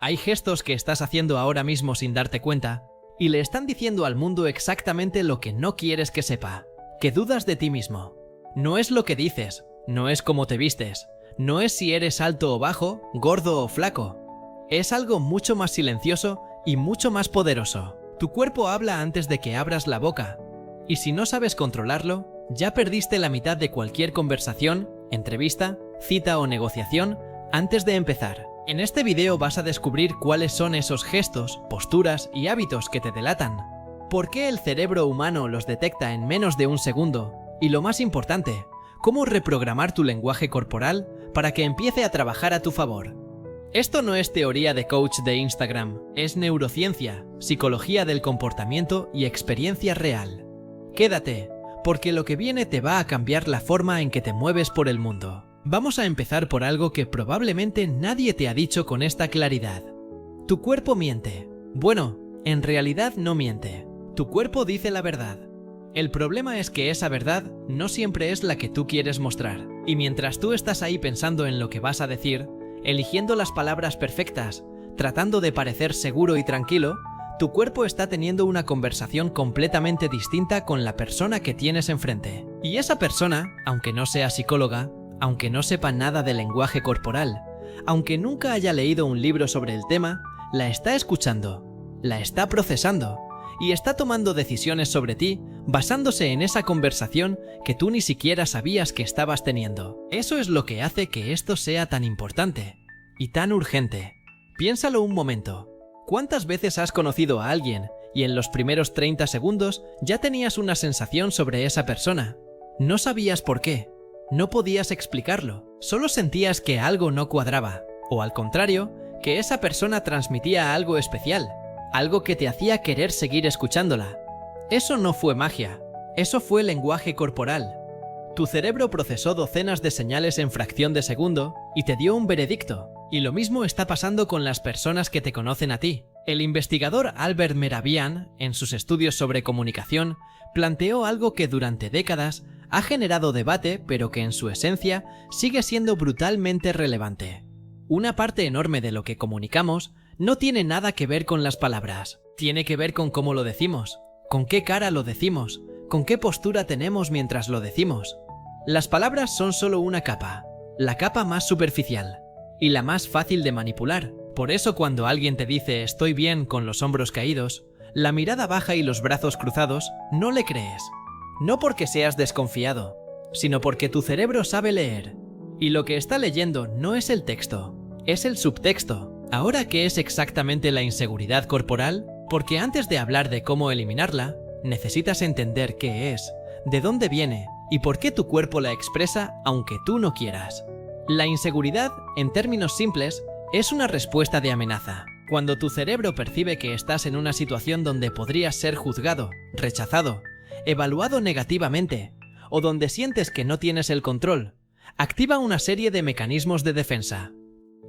Hay gestos que estás haciendo ahora mismo sin darte cuenta y le están diciendo al mundo exactamente lo que no quieres que sepa, que dudas de ti mismo. No es lo que dices, no es cómo te vistes, no es si eres alto o bajo, gordo o flaco. Es algo mucho más silencioso y mucho más poderoso. Tu cuerpo habla antes de que abras la boca, y si no sabes controlarlo, ya perdiste la mitad de cualquier conversación, entrevista, cita o negociación antes de empezar. En este video vas a descubrir cuáles son esos gestos, posturas y hábitos que te delatan, por qué el cerebro humano los detecta en menos de un segundo, y lo más importante, cómo reprogramar tu lenguaje corporal para que empiece a trabajar a tu favor. Esto no es teoría de coach de Instagram, es neurociencia, psicología del comportamiento y experiencia real. Quédate, porque lo que viene te va a cambiar la forma en que te mueves por el mundo. Vamos a empezar por algo que probablemente nadie te ha dicho con esta claridad. Tu cuerpo miente. Bueno, en realidad no miente. Tu cuerpo dice la verdad. El problema es que esa verdad no siempre es la que tú quieres mostrar. Y mientras tú estás ahí pensando en lo que vas a decir, eligiendo las palabras perfectas, tratando de parecer seguro y tranquilo, tu cuerpo está teniendo una conversación completamente distinta con la persona que tienes enfrente. Y esa persona, aunque no sea psicóloga, aunque no sepa nada de lenguaje corporal, aunque nunca haya leído un libro sobre el tema, la está escuchando, la está procesando y está tomando decisiones sobre ti basándose en esa conversación que tú ni siquiera sabías que estabas teniendo. Eso es lo que hace que esto sea tan importante y tan urgente. Piénsalo un momento. ¿Cuántas veces has conocido a alguien y en los primeros 30 segundos ya tenías una sensación sobre esa persona? No sabías por qué. No podías explicarlo, solo sentías que algo no cuadraba, o al contrario, que esa persona transmitía algo especial, algo que te hacía querer seguir escuchándola. Eso no fue magia, eso fue lenguaje corporal. Tu cerebro procesó docenas de señales en fracción de segundo y te dio un veredicto, y lo mismo está pasando con las personas que te conocen a ti. El investigador Albert Mehrabian, en sus estudios sobre comunicación, planteó algo que durante décadas ha generado debate, pero que en su esencia sigue siendo brutalmente relevante. Una parte enorme de lo que comunicamos no tiene nada que ver con las palabras. Tiene que ver con cómo lo decimos, con qué cara lo decimos, con qué postura tenemos mientras lo decimos. Las palabras son solo una capa, la capa más superficial y la más fácil de manipular. Por eso cuando alguien te dice estoy bien con los hombros caídos, la mirada baja y los brazos cruzados, no le crees. No porque seas desconfiado, sino porque tu cerebro sabe leer. Y lo que está leyendo no es el texto, es el subtexto. Ahora, ¿qué es exactamente la inseguridad corporal? Porque antes de hablar de cómo eliminarla, necesitas entender qué es, de dónde viene y por qué tu cuerpo la expresa aunque tú no quieras. La inseguridad, en términos simples, es una respuesta de amenaza. Cuando tu cerebro percibe que estás en una situación donde podrías ser juzgado, rechazado, evaluado negativamente, o donde sientes que no tienes el control, activa una serie de mecanismos de defensa.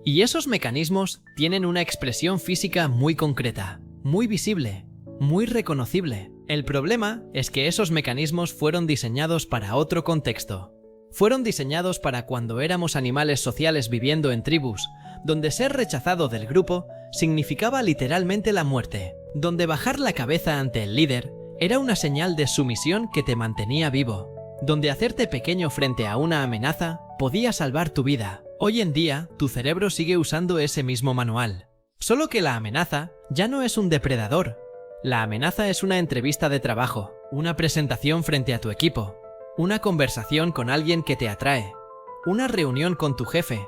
Y esos mecanismos tienen una expresión física muy concreta, muy visible, muy reconocible. El problema es que esos mecanismos fueron diseñados para otro contexto. Fueron diseñados para cuando éramos animales sociales viviendo en tribus, donde ser rechazado del grupo significaba literalmente la muerte, donde bajar la cabeza ante el líder era una señal de sumisión que te mantenía vivo, donde hacerte pequeño frente a una amenaza podía salvar tu vida. Hoy en día, tu cerebro sigue usando ese mismo manual. Solo que la amenaza ya no es un depredador. La amenaza es una entrevista de trabajo, una presentación frente a tu equipo, una conversación con alguien que te atrae, una reunión con tu jefe.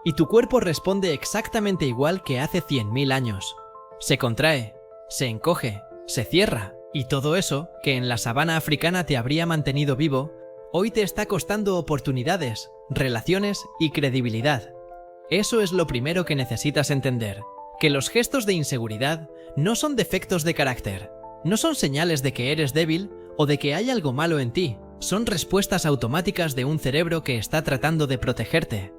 Y tu cuerpo responde exactamente igual que hace 100.000 años. Se contrae, se encoge, se cierra. Y todo eso, que en la sabana africana te habría mantenido vivo, hoy te está costando oportunidades, relaciones y credibilidad. Eso es lo primero que necesitas entender, que los gestos de inseguridad no son defectos de carácter, no son señales de que eres débil o de que hay algo malo en ti, son respuestas automáticas de un cerebro que está tratando de protegerte.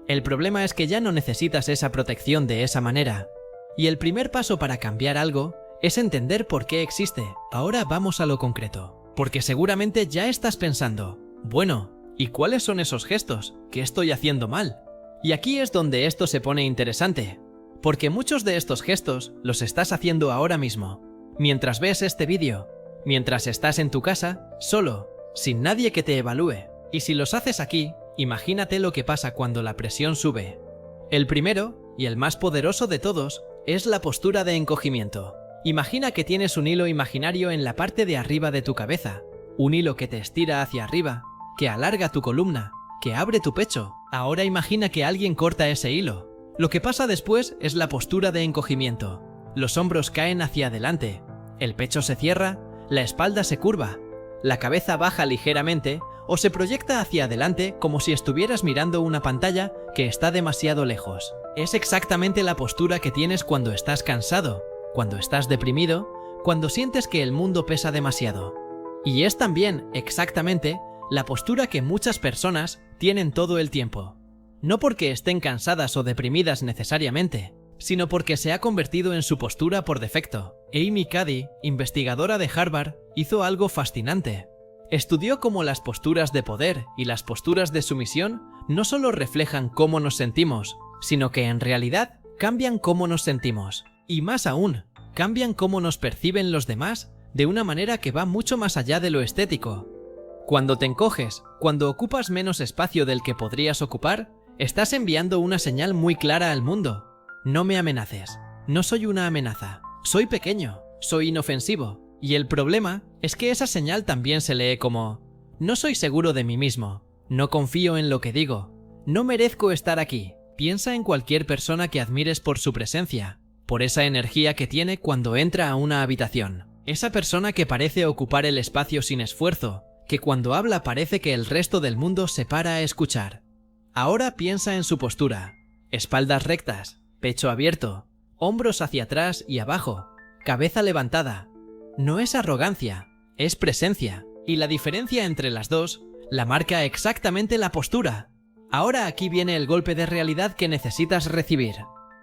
El problema es que ya no necesitas esa protección de esa manera. Y el primer paso para cambiar algo es entender por qué existe. Ahora vamos a lo concreto. Porque seguramente ya estás pensando, bueno, ¿y cuáles son esos gestos? ¿Qué estoy haciendo mal? Y aquí es donde esto se pone interesante. Porque muchos de estos gestos los estás haciendo ahora mismo, mientras ves este vídeo, mientras estás en tu casa, solo, sin nadie que te evalúe. Y si los haces aquí, imagínate lo que pasa cuando la presión sube. El primero, y el más poderoso de todos, es la postura de encogimiento. Imagina que tienes un hilo imaginario en la parte de arriba de tu cabeza, un hilo que te estira hacia arriba, que alarga tu columna, que abre tu pecho. Ahora imagina que alguien corta ese hilo. Lo que pasa después es la postura de encogimiento. Los hombros caen hacia adelante, el pecho se cierra, la espalda se curva, la cabeza baja ligeramente o se proyecta hacia adelante como si estuvieras mirando una pantalla que está demasiado lejos. Es exactamente la postura que tienes cuando estás cansado, cuando estás deprimido, cuando sientes que el mundo pesa demasiado. Y es también, exactamente, la postura que muchas personas tienen todo el tiempo. No porque estén cansadas o deprimidas necesariamente, sino porque se ha convertido en su postura por defecto. Amy Cuddy, investigadora de Harvard, hizo algo fascinante. Estudió cómo las posturas de poder y las posturas de sumisión no solo reflejan cómo nos sentimos, sino que en realidad cambian cómo nos sentimos. Y más aún, cambian cómo nos perciben los demás de una manera que va mucho más allá de lo estético. Cuando te encoges, cuando ocupas menos espacio del que podrías ocupar, estás enviando una señal muy clara al mundo. No me amenaces. No soy una amenaza. Soy pequeño. Soy inofensivo. Y el problema es que esa señal también se lee como: no soy seguro de mí mismo. No confío en lo que digo. No merezco estar aquí. Piensa en cualquier persona que admires por su presencia, por esa energía que tiene cuando entra a una habitación. Esa persona que parece ocupar el espacio sin esfuerzo, que cuando habla parece que el resto del mundo se para a escuchar. Ahora piensa en su postura. Espaldas rectas, pecho abierto, hombros hacia atrás y abajo, cabeza levantada. No es arrogancia, es presencia. Y la diferencia entre las dos la marca exactamente la postura. Ahora aquí viene el golpe de realidad que necesitas recibir.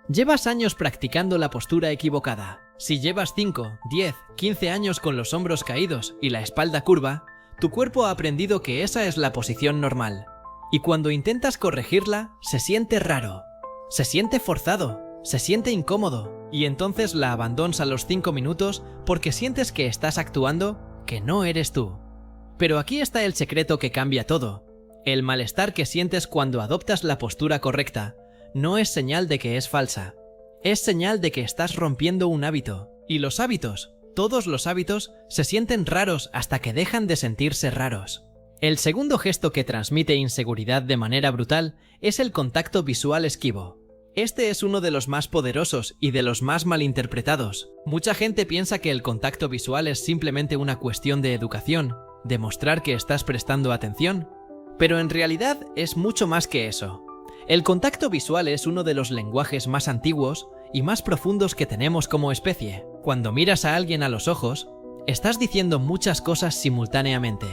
Llevas años practicando la postura equivocada. Si llevas 5, 10, 15 años con los hombros caídos y la espalda curva, tu cuerpo ha aprendido que esa es la posición normal. Y cuando intentas corregirla, se siente raro, se siente forzado, se siente incómodo, y entonces la abandonas a los 5 minutos porque sientes que estás actuando que no eres tú. Pero aquí está el secreto que cambia todo. El malestar que sientes cuando adoptas la postura correcta no es señal de que es falsa, es señal de que estás rompiendo un hábito. Y los hábitos, todos los hábitos, se sienten raros hasta que dejan de sentirse raros. El segundo gesto que transmite inseguridad de manera brutal es el contacto visual esquivo. Este es uno de los más poderosos y de los más malinterpretados. Mucha gente piensa que el contacto visual es simplemente una cuestión de educación, de mostrar que estás prestando atención, pero en realidad es mucho más que eso. El contacto visual es uno de los lenguajes más antiguos y más profundos que tenemos como especie. Cuando miras a alguien a los ojos, estás diciendo muchas cosas simultáneamente.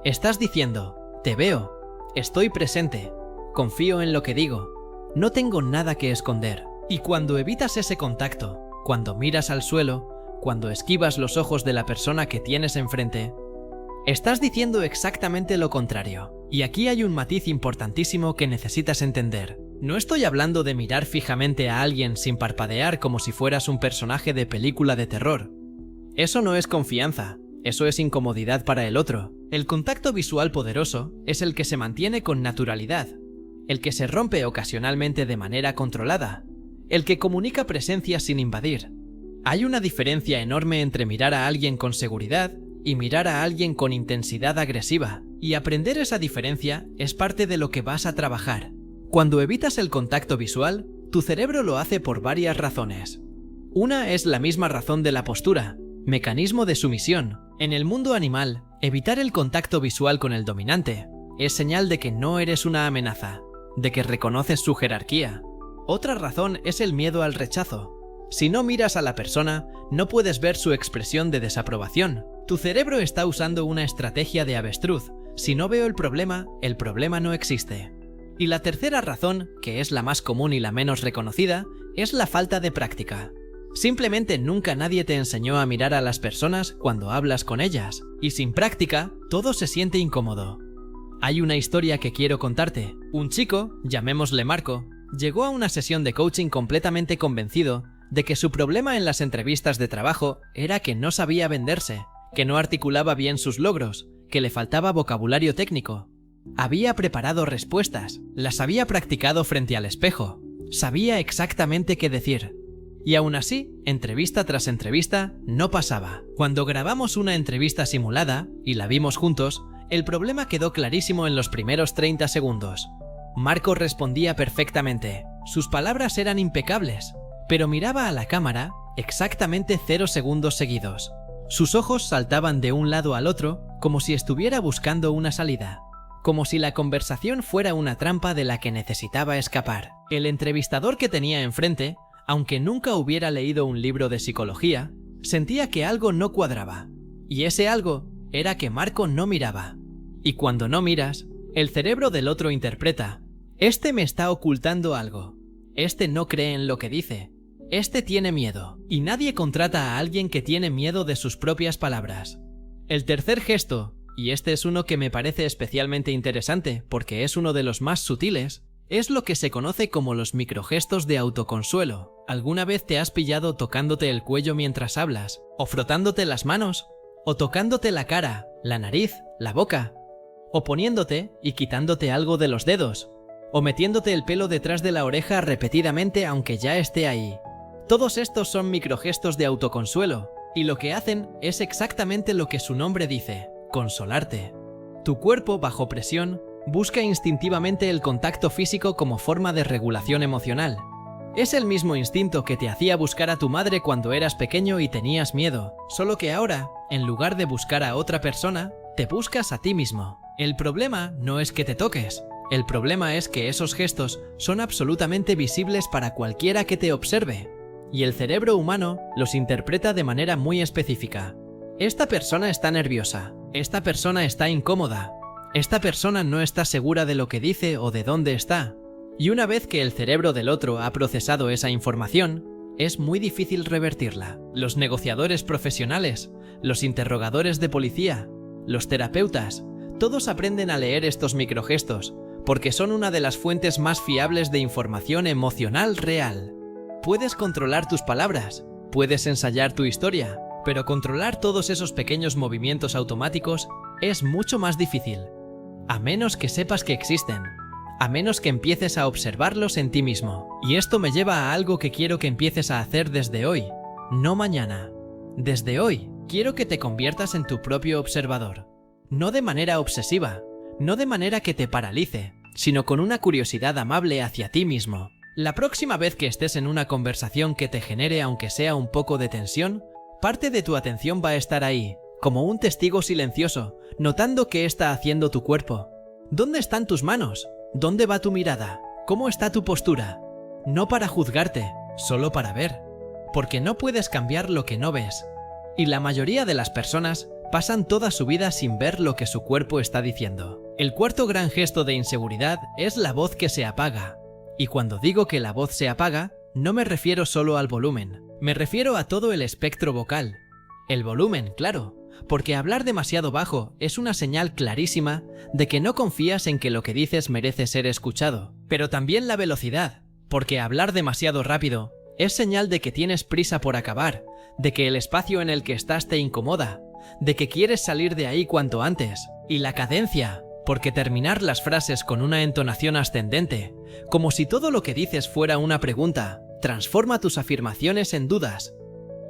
Estás diciendo: te veo, estoy presente, confío en lo que digo, no tengo nada que esconder. Y cuando evitas ese contacto, cuando miras al suelo, cuando esquivas los ojos de la persona que tienes enfrente, estás diciendo exactamente lo contrario. Y aquí hay un matiz importantísimo que necesitas entender. No estoy hablando de mirar fijamente a alguien sin parpadear como si fueras un personaje de película de terror. Eso no es confianza, eso es incomodidad para el otro. El contacto visual poderoso es el que se mantiene con naturalidad, el que se rompe ocasionalmente de manera controlada, el que comunica presencia sin invadir. Hay una diferencia enorme entre mirar a alguien con seguridad y mirar a alguien con intensidad agresiva, y aprender esa diferencia es parte de lo que vas a trabajar. Cuando evitas el contacto visual, tu cerebro lo hace por varias razones. Una es la misma razón de la postura, mecanismo de sumisión. En el mundo animal, evitar el contacto visual con el dominante es señal de que no eres una amenaza, de que reconoces su jerarquía. Otra razón es el miedo al rechazo. Si no miras a la persona, no puedes ver su expresión de desaprobación. Tu cerebro está usando una estrategia de avestruz. Si no veo el problema no existe. Y la tercera razón, que es la más común y la menos reconocida, es la falta de práctica. Simplemente nunca nadie te enseñó a mirar a las personas cuando hablas con ellas, y sin práctica, todo se siente incómodo. Hay una historia que quiero contarte. Un chico, llamémosle Marco, Llegó a una sesión de coaching completamente convencido de que su problema en las entrevistas de trabajo era que no sabía venderse, que no articulaba bien sus logros, que le faltaba vocabulario técnico. Había preparado respuestas, las había practicado frente al espejo, sabía exactamente qué decir. Y aún así, entrevista tras entrevista, no pasaba. Cuando grabamos una entrevista simulada, y la vimos juntos, el problema quedó clarísimo en los primeros 30 segundos. Marco respondía perfectamente, sus palabras eran impecables, pero miraba a la cámara exactamente 0 segundos seguidos. Sus ojos saltaban de un lado al otro, como si estuviera buscando una salida. Como si la conversación fuera una trampa de la que necesitaba escapar. El entrevistador que tenía enfrente, aunque nunca hubiera leído un libro de psicología, sentía que algo no cuadraba. Y ese algo era que Marco no miraba. Y cuando no miras, el cerebro del otro interpreta: este me está ocultando algo. Este no cree en lo que dice. Este tiene miedo. Y nadie contrata a alguien que tiene miedo de sus propias palabras. El tercer gesto, y este es uno que me parece especialmente interesante porque es uno de los más sutiles, es lo que se conoce como los microgestos de autoconsuelo. ¿Alguna vez te has pillado tocándote el cuello mientras hablas? ¿O frotándote las manos? ¿O tocándote la cara, la nariz, la boca? ¿O poniéndote y quitándote algo de los dedos? ¿O metiéndote el pelo detrás de la oreja repetidamente aunque ya esté ahí? Todos estos son microgestos de autoconsuelo, y lo que hacen es exactamente lo que su nombre dice: consolarte. Tu cuerpo, bajo presión, busca instintivamente el contacto físico como forma de regulación emocional. Es el mismo instinto que te hacía buscar a tu madre cuando eras pequeño y tenías miedo, solo que ahora, en lugar de buscar a otra persona, te buscas a ti mismo. El problema no es que te toques, el problema es que esos gestos son absolutamente visibles para cualquiera que te observe, y el cerebro humano los interpreta de manera muy específica. Esta persona está nerviosa, esta persona está incómoda, esta persona no está segura de lo que dice o de dónde está. Y una vez que el cerebro del otro ha procesado esa información, es muy difícil revertirla. Los negociadores profesionales, los interrogadores de policía, los terapeutas, todos aprenden a leer estos microgestos, porque son una de las fuentes más fiables de información emocional real. Puedes controlar tus palabras, puedes ensayar tu historia, pero controlar todos esos pequeños movimientos automáticos es mucho más difícil. A menos que sepas que existen, a menos que empieces a observarlos en ti mismo. Y esto me lleva a algo que quiero que empieces a hacer desde hoy, no mañana. Desde hoy, quiero que te conviertas en tu propio observador. No de manera obsesiva, no de manera que te paralice, sino con una curiosidad amable hacia ti mismo. La próxima vez que estés en una conversación que te genere aunque sea un poco de tensión, parte de tu atención va a estar ahí, como un testigo silencioso, notando qué está haciendo tu cuerpo. ¿Dónde están tus manos? ¿Dónde va tu mirada? ¿Cómo está tu postura? No para juzgarte, solo para ver. Porque no puedes cambiar lo que no ves. Y la mayoría de las personas pasan toda su vida sin ver lo que su cuerpo está diciendo. El cuarto gran gesto de inseguridad es la voz que se apaga. Y cuando digo que la voz se apaga, no me refiero solo al volumen. Me refiero a todo el espectro vocal. El volumen, claro, porque hablar demasiado bajo es una señal clarísima de que no confías en que lo que dices merece ser escuchado. Pero también la velocidad, porque hablar demasiado rápido es señal de que tienes prisa por acabar, de que el espacio en el que estás te incomoda, de que quieres salir de ahí cuanto antes. Y la cadencia, porque terminar las frases con una entonación ascendente, como si todo lo que dices fuera una pregunta, transforma tus afirmaciones en dudas.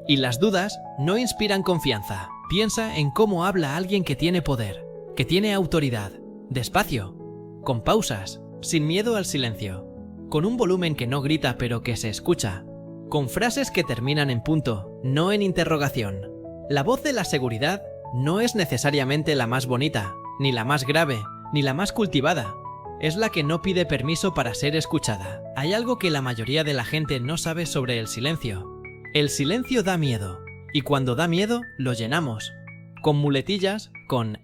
Y las dudas no inspiran confianza. Piensa en cómo habla alguien que tiene poder, que tiene autoridad, despacio, con pausas, sin miedo al silencio, con un volumen que no grita pero que se escucha, con frases que terminan en punto, no en interrogación. La voz de la seguridad no es necesariamente la más bonita, ni la más grave, ni la más cultivada. Es la que no pide permiso para ser escuchada. Hay algo que la mayoría de la gente no sabe sobre el silencio. El silencio da miedo, y cuando da miedo, lo llenamos. Con muletillas, con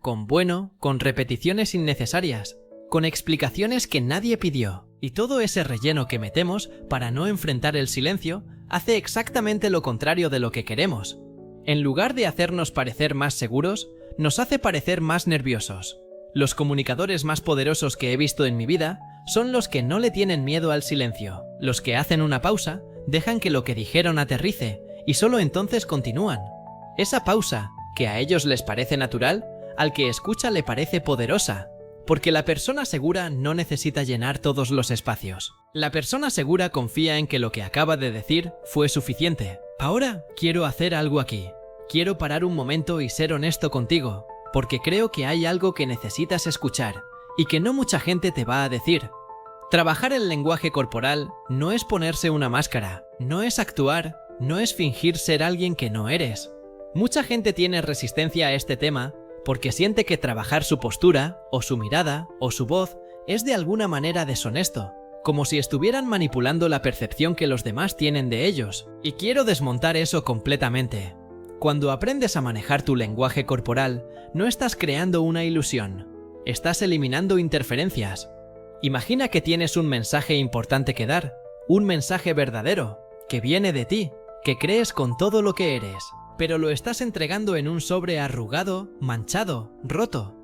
con bueno, con repeticiones innecesarias, con explicaciones que nadie pidió. Y todo ese relleno que metemos para no enfrentar el silencio hace exactamente lo contrario de lo que queremos. En lugar de hacernos parecer más seguros, nos hace parecer más nerviosos. Los comunicadores más poderosos que he visto en mi vida son los que no le tienen miedo al silencio, los que hacen una pausa, dejan que lo que dijeron aterrice y solo entonces continúan. Esa pausa, que a ellos les parece natural, al que escucha le parece poderosa, porque la persona segura no necesita llenar todos los espacios. La persona segura confía en que lo que acaba de decir fue suficiente. Ahora quiero hacer algo aquí. Quiero parar un momento y ser honesto contigo, porque creo que hay algo que necesitas escuchar y que no mucha gente te va a decir. Trabajar el lenguaje corporal no es ponerse una máscara, no es actuar, no es fingir ser alguien que no eres. Mucha gente tiene resistencia a este tema porque siente que trabajar su postura, o su mirada, o su voz es de alguna manera deshonesto, como si estuvieran manipulando la percepción que los demás tienen de ellos. Y quiero desmontar eso completamente. Cuando aprendes a manejar tu lenguaje corporal, no estás creando una ilusión, estás eliminando interferencias. Imagina que tienes un mensaje importante que dar, un mensaje verdadero, que viene de ti, que crees con todo lo que eres, pero lo estás entregando en un sobre arrugado, manchado, roto.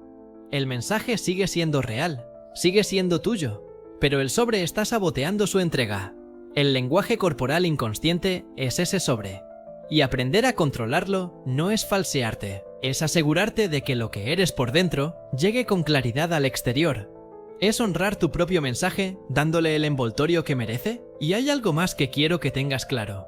El mensaje sigue siendo real, sigue siendo tuyo, pero el sobre está saboteando su entrega. El lenguaje corporal inconsciente es ese sobre. Y aprender a controlarlo no es falsearte, es asegurarte de que lo que eres por dentro llegue con claridad al exterior. Es honrar tu propio mensaje dándole el envoltorio que merece. Y hay algo más que quiero que tengas claro.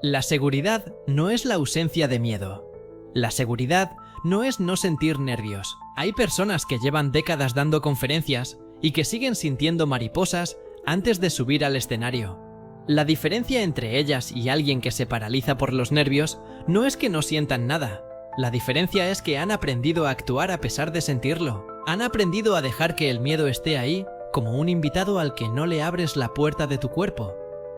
La seguridad no es la ausencia de miedo. La seguridad no es no sentir nervios. Hay personas que llevan décadas dando conferencias y que siguen sintiendo mariposas antes de subir al escenario. La diferencia entre ellas y alguien que se paraliza por los nervios no es que no sientan nada. La diferencia es que han aprendido a actuar a pesar de sentirlo. Han aprendido a dejar que el miedo esté ahí, como un invitado al que no le abres la puerta de tu cuerpo.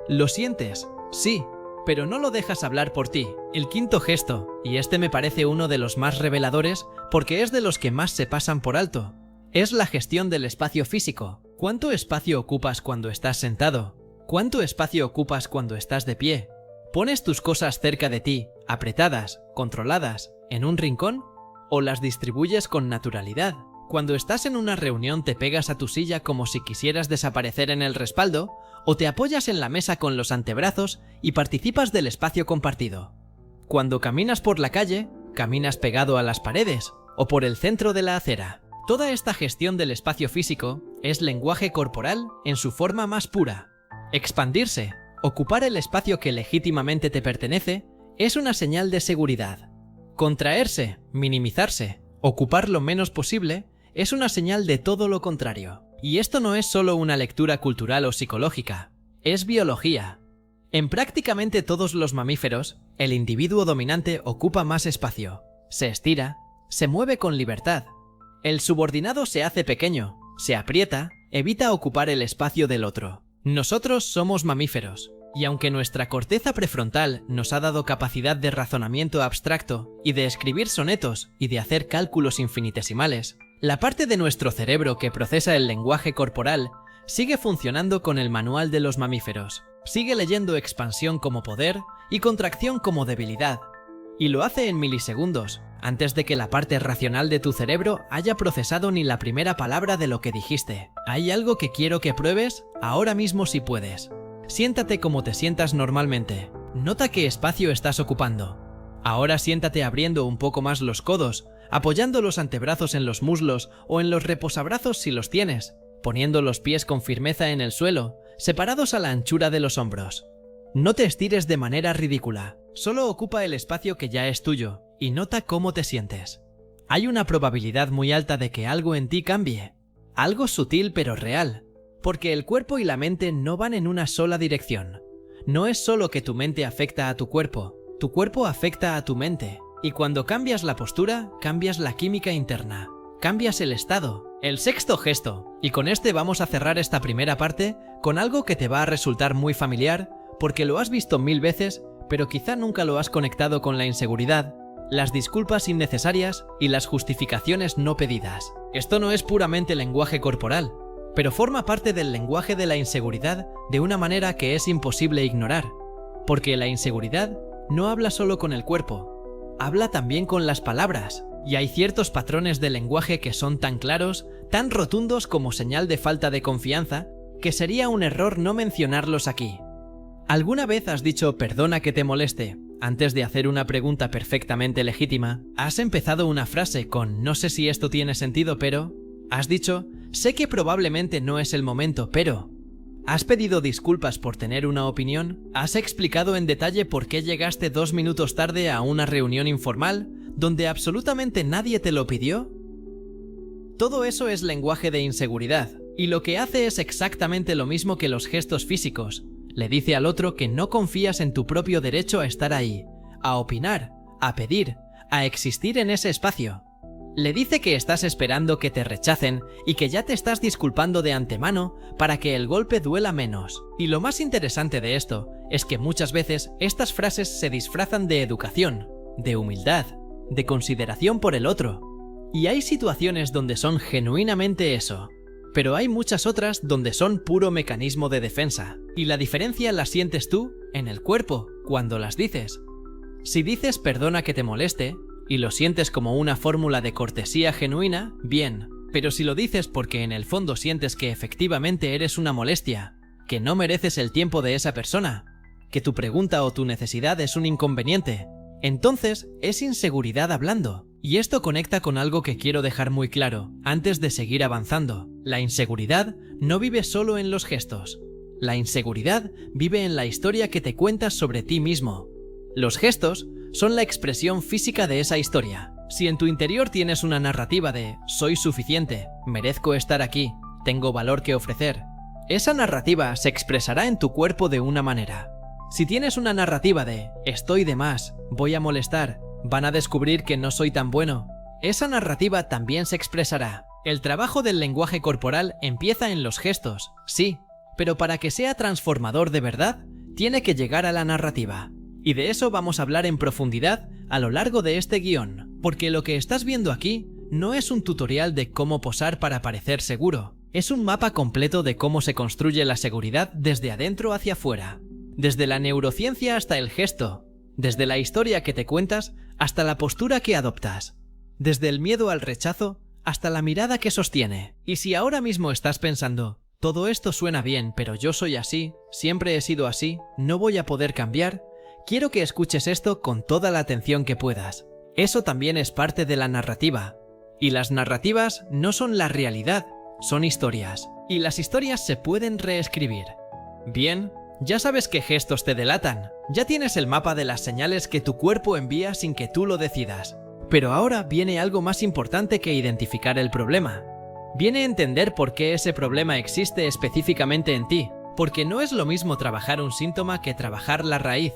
Lo sientes, sí, pero no lo dejas hablar por ti. El quinto gesto, y este me parece uno de los más reveladores porque es de los que más se pasan por alto, es la gestión del espacio físico. ¿Cuánto espacio ocupas cuando estás sentado? ¿Cuánto espacio ocupas cuando estás de pie? ¿Pones tus cosas cerca de ti, apretadas, controladas, en un rincón? ¿O las distribuyes con naturalidad? Cuando estás en una reunión te pegas a tu silla como si quisieras desaparecer en el respaldo, o te apoyas en la mesa con los antebrazos y participas del espacio compartido. Cuando caminas por la calle, caminas pegado a las paredes, o por el centro de la acera. Toda esta gestión del espacio físico es lenguaje corporal en su forma más pura. Expandirse, ocupar el espacio que legítimamente te pertenece, es una señal de seguridad. Contraerse, minimizarse, ocupar lo menos posible, es una señal de todo lo contrario. Y esto no es solo una lectura cultural o psicológica, es biología. En prácticamente todos los mamíferos, el individuo dominante ocupa más espacio, se estira, se mueve con libertad. El subordinado se hace pequeño, se aprieta, evita ocupar el espacio del otro. Nosotros somos mamíferos, y aunque nuestra corteza prefrontal nos ha dado capacidad de razonamiento abstracto y de escribir sonetos y de hacer cálculos infinitesimales, la parte de nuestro cerebro que procesa el lenguaje corporal sigue funcionando con el manual de los mamíferos. Sigue leyendo expansión como poder y contracción como debilidad. Y lo hace en milisegundos, antes de que la parte racional de tu cerebro haya procesado ni la primera palabra de lo que dijiste. Hay algo que quiero que pruebes ahora mismo si puedes. Siéntate como te sientas normalmente. Nota qué espacio estás ocupando. Ahora siéntate abriendo un poco más los codos, apoyando los antebrazos en los muslos o en los reposabrazos si los tienes, poniendo los pies con firmeza en el suelo, separados a la anchura de los hombros. No te estires de manera ridícula, solo ocupa el espacio que ya es tuyo y nota cómo te sientes. Hay una probabilidad muy alta de que algo en ti cambie, algo sutil pero real, porque el cuerpo y la mente no van en una sola dirección. No es solo que tu mente afecta a tu cuerpo afecta a tu mente, y cuando cambias la postura, cambias la química interna, cambias el estado. El sexto gesto, y con este vamos a cerrar esta primera parte con algo que te va a resultar muy familiar, porque lo has visto 1000 veces, pero quizá nunca lo has conectado con la inseguridad, las disculpas innecesarias y las justificaciones no pedidas. Esto no es puramente lenguaje corporal, pero forma parte del lenguaje de la inseguridad de una manera que es imposible ignorar, porque la inseguridad no habla solo con el cuerpo, habla también con las palabras. Y hay ciertos patrones de lenguaje que son tan claros, tan rotundos como señal de falta de confianza, que sería un error no mencionarlos aquí. ¿Alguna vez has dicho "perdona que te moleste"? Antes de hacer una pregunta perfectamente legítima, has empezado una frase con "no sé si esto tiene sentido, pero..." Has dicho "sé que probablemente no es el momento, pero..." ¿Has pedido disculpas por tener una opinión? ¿Has explicado en detalle por qué llegaste 2 minutos tarde a una reunión informal, donde absolutamente nadie te lo pidió? Todo eso es lenguaje de inseguridad, y lo que hace es exactamente lo mismo que los gestos físicos. Le dice al otro que no confías en tu propio derecho a estar ahí, a opinar, a pedir, a existir en ese espacio. Le dice que estás esperando que te rechacen y que ya te estás disculpando de antemano para que el golpe duela menos. Y lo más interesante de esto es que muchas veces estas frases se disfrazan de educación, de humildad, de consideración por el otro. Y hay situaciones donde son genuinamente eso, pero hay muchas otras donde son puro mecanismo de defensa. Y la diferencia la sientes tú, en el cuerpo, cuando las dices. Si dices "perdona que te moleste", y lo sientes como una fórmula de cortesía genuina, bien, pero si lo dices porque en el fondo sientes que efectivamente eres una molestia, que no mereces el tiempo de esa persona, que tu pregunta o tu necesidad es un inconveniente, entonces es inseguridad hablando. Y esto conecta con algo que quiero dejar muy claro, antes de seguir avanzando. La inseguridad no vive solo en los gestos. La inseguridad vive en la historia que te cuentas sobre ti mismo. Los gestos son la expresión física de esa historia. Si en tu interior tienes una narrativa de "soy suficiente, merezco estar aquí, tengo valor que ofrecer", esa narrativa se expresará en tu cuerpo de una manera. Si tienes una narrativa de "estoy de más, voy a molestar, van a descubrir que no soy tan bueno", esa narrativa también se expresará. El trabajo del lenguaje corporal empieza en los gestos, sí, pero para que sea transformador de verdad, tiene que llegar a la narrativa. Y de eso vamos a hablar en profundidad a lo largo de este guión, porque lo que estás viendo aquí no es un tutorial de cómo posar para parecer seguro, es un mapa completo de cómo se construye la seguridad desde adentro hacia afuera, desde la neurociencia hasta el gesto, desde la historia que te cuentas hasta la postura que adoptas, desde el miedo al rechazo hasta la mirada que sostiene. Y si ahora mismo estás pensando "todo esto suena bien, pero yo soy así, siempre he sido así, no voy a poder cambiar", quiero que escuches esto con toda la atención que puedas. Eso también es parte de la narrativa. Y las narrativas no son la realidad, son historias. Y las historias se pueden reescribir. Bien, ya sabes qué gestos te delatan. Ya tienes el mapa de las señales que tu cuerpo envía sin que tú lo decidas. Pero ahora viene algo más importante que identificar el problema. Viene entender por qué ese problema existe específicamente en ti. Porque no es lo mismo trabajar un síntoma que trabajar la raíz.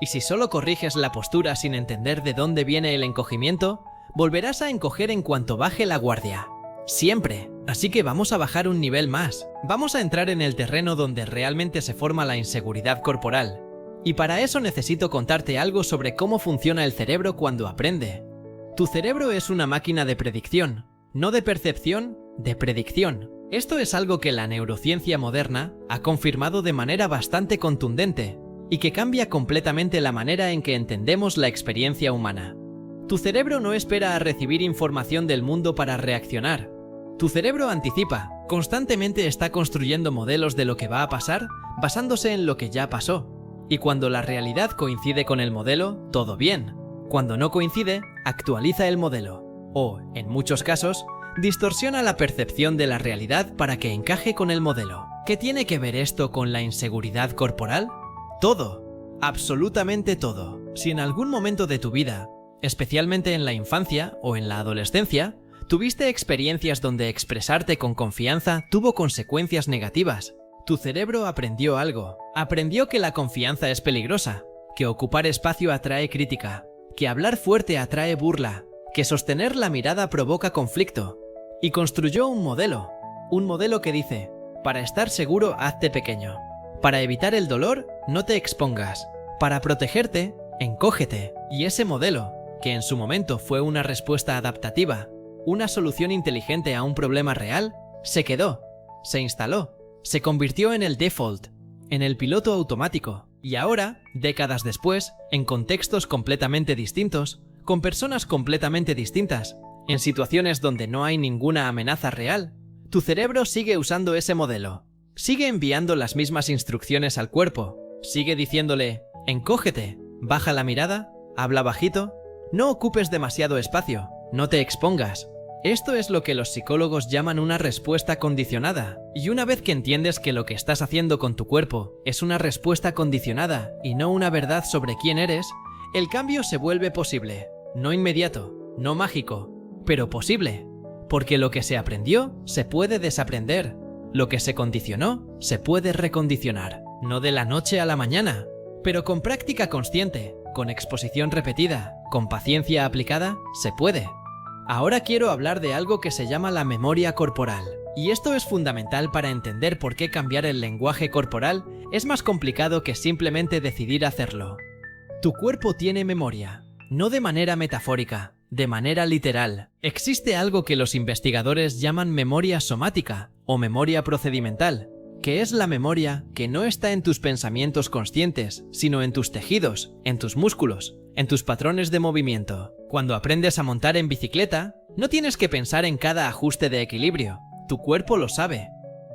Y si solo corriges la postura sin entender de dónde viene el encogimiento, volverás a encoger en cuanto baje la guardia. Siempre. Así que vamos a bajar un nivel más. Vamos a entrar en el terreno donde realmente se forma la inseguridad corporal. Y para eso necesito contarte algo sobre cómo funciona el cerebro cuando aprende. Tu cerebro es una máquina de predicción, no de percepción, de predicción. Esto es algo que la neurociencia moderna ha confirmado de manera bastante contundente, y que cambia completamente la manera en que entendemos la experiencia humana. Tu cerebro no espera a recibir información del mundo para reaccionar. Tu cerebro anticipa, constantemente está construyendo modelos de lo que va a pasar basándose en lo que ya pasó. Y cuando la realidad coincide con el modelo, todo bien. Cuando no coincide, actualiza el modelo. O, en muchos casos, distorsiona la percepción de la realidad para que encaje con el modelo. ¿Qué tiene que ver esto con la inseguridad corporal? Todo, absolutamente todo. Si en algún momento de tu vida, especialmente en la infancia o en la adolescencia, tuviste experiencias donde expresarte con confianza tuvo consecuencias negativas, tu cerebro aprendió algo. Aprendió que la confianza es peligrosa, que ocupar espacio atrae crítica, que hablar fuerte atrae burla, que sostener la mirada provoca conflicto. Y construyó un modelo que dice: para estar seguro, hazte pequeño. Para evitar el dolor, no te expongas. Para protegerte, encógete. Y ese modelo, que en su momento fue una respuesta adaptativa, una solución inteligente a un problema real, se quedó, se instaló, se convirtió en el default, en el piloto automático. Y ahora, décadas después, en contextos completamente distintos, con personas completamente distintas, en situaciones donde no hay ninguna amenaza real, tu cerebro sigue usando ese modelo. Sigue enviando las mismas instrucciones al cuerpo. Sigue diciéndole, encógete, baja la mirada, habla bajito, no ocupes demasiado espacio, no te expongas. Esto es lo que los psicólogos llaman una respuesta condicionada. Y una vez que entiendes que lo que estás haciendo con tu cuerpo es una respuesta condicionada y no una verdad sobre quién eres, el cambio se vuelve posible. No inmediato, no mágico, pero posible. Porque lo que se aprendió se puede desaprender. Lo que se condicionó se puede recondicionar. No de la noche a la mañana, pero con práctica consciente, con exposición repetida, con paciencia aplicada, se puede. Ahora quiero hablar de algo que se llama la memoria corporal. Y esto es fundamental para entender por qué cambiar el lenguaje corporal es más complicado que simplemente decidir hacerlo. Tu cuerpo tiene memoria, no de manera metafórica, de manera literal. Existe algo que los investigadores llaman memoria somática o memoria procedimental, que es la memoria que no está en tus pensamientos conscientes, sino en tus tejidos, en tus músculos, en tus patrones de movimiento. Cuando aprendes a montar en bicicleta, no tienes que pensar en cada ajuste de equilibrio, tu cuerpo lo sabe.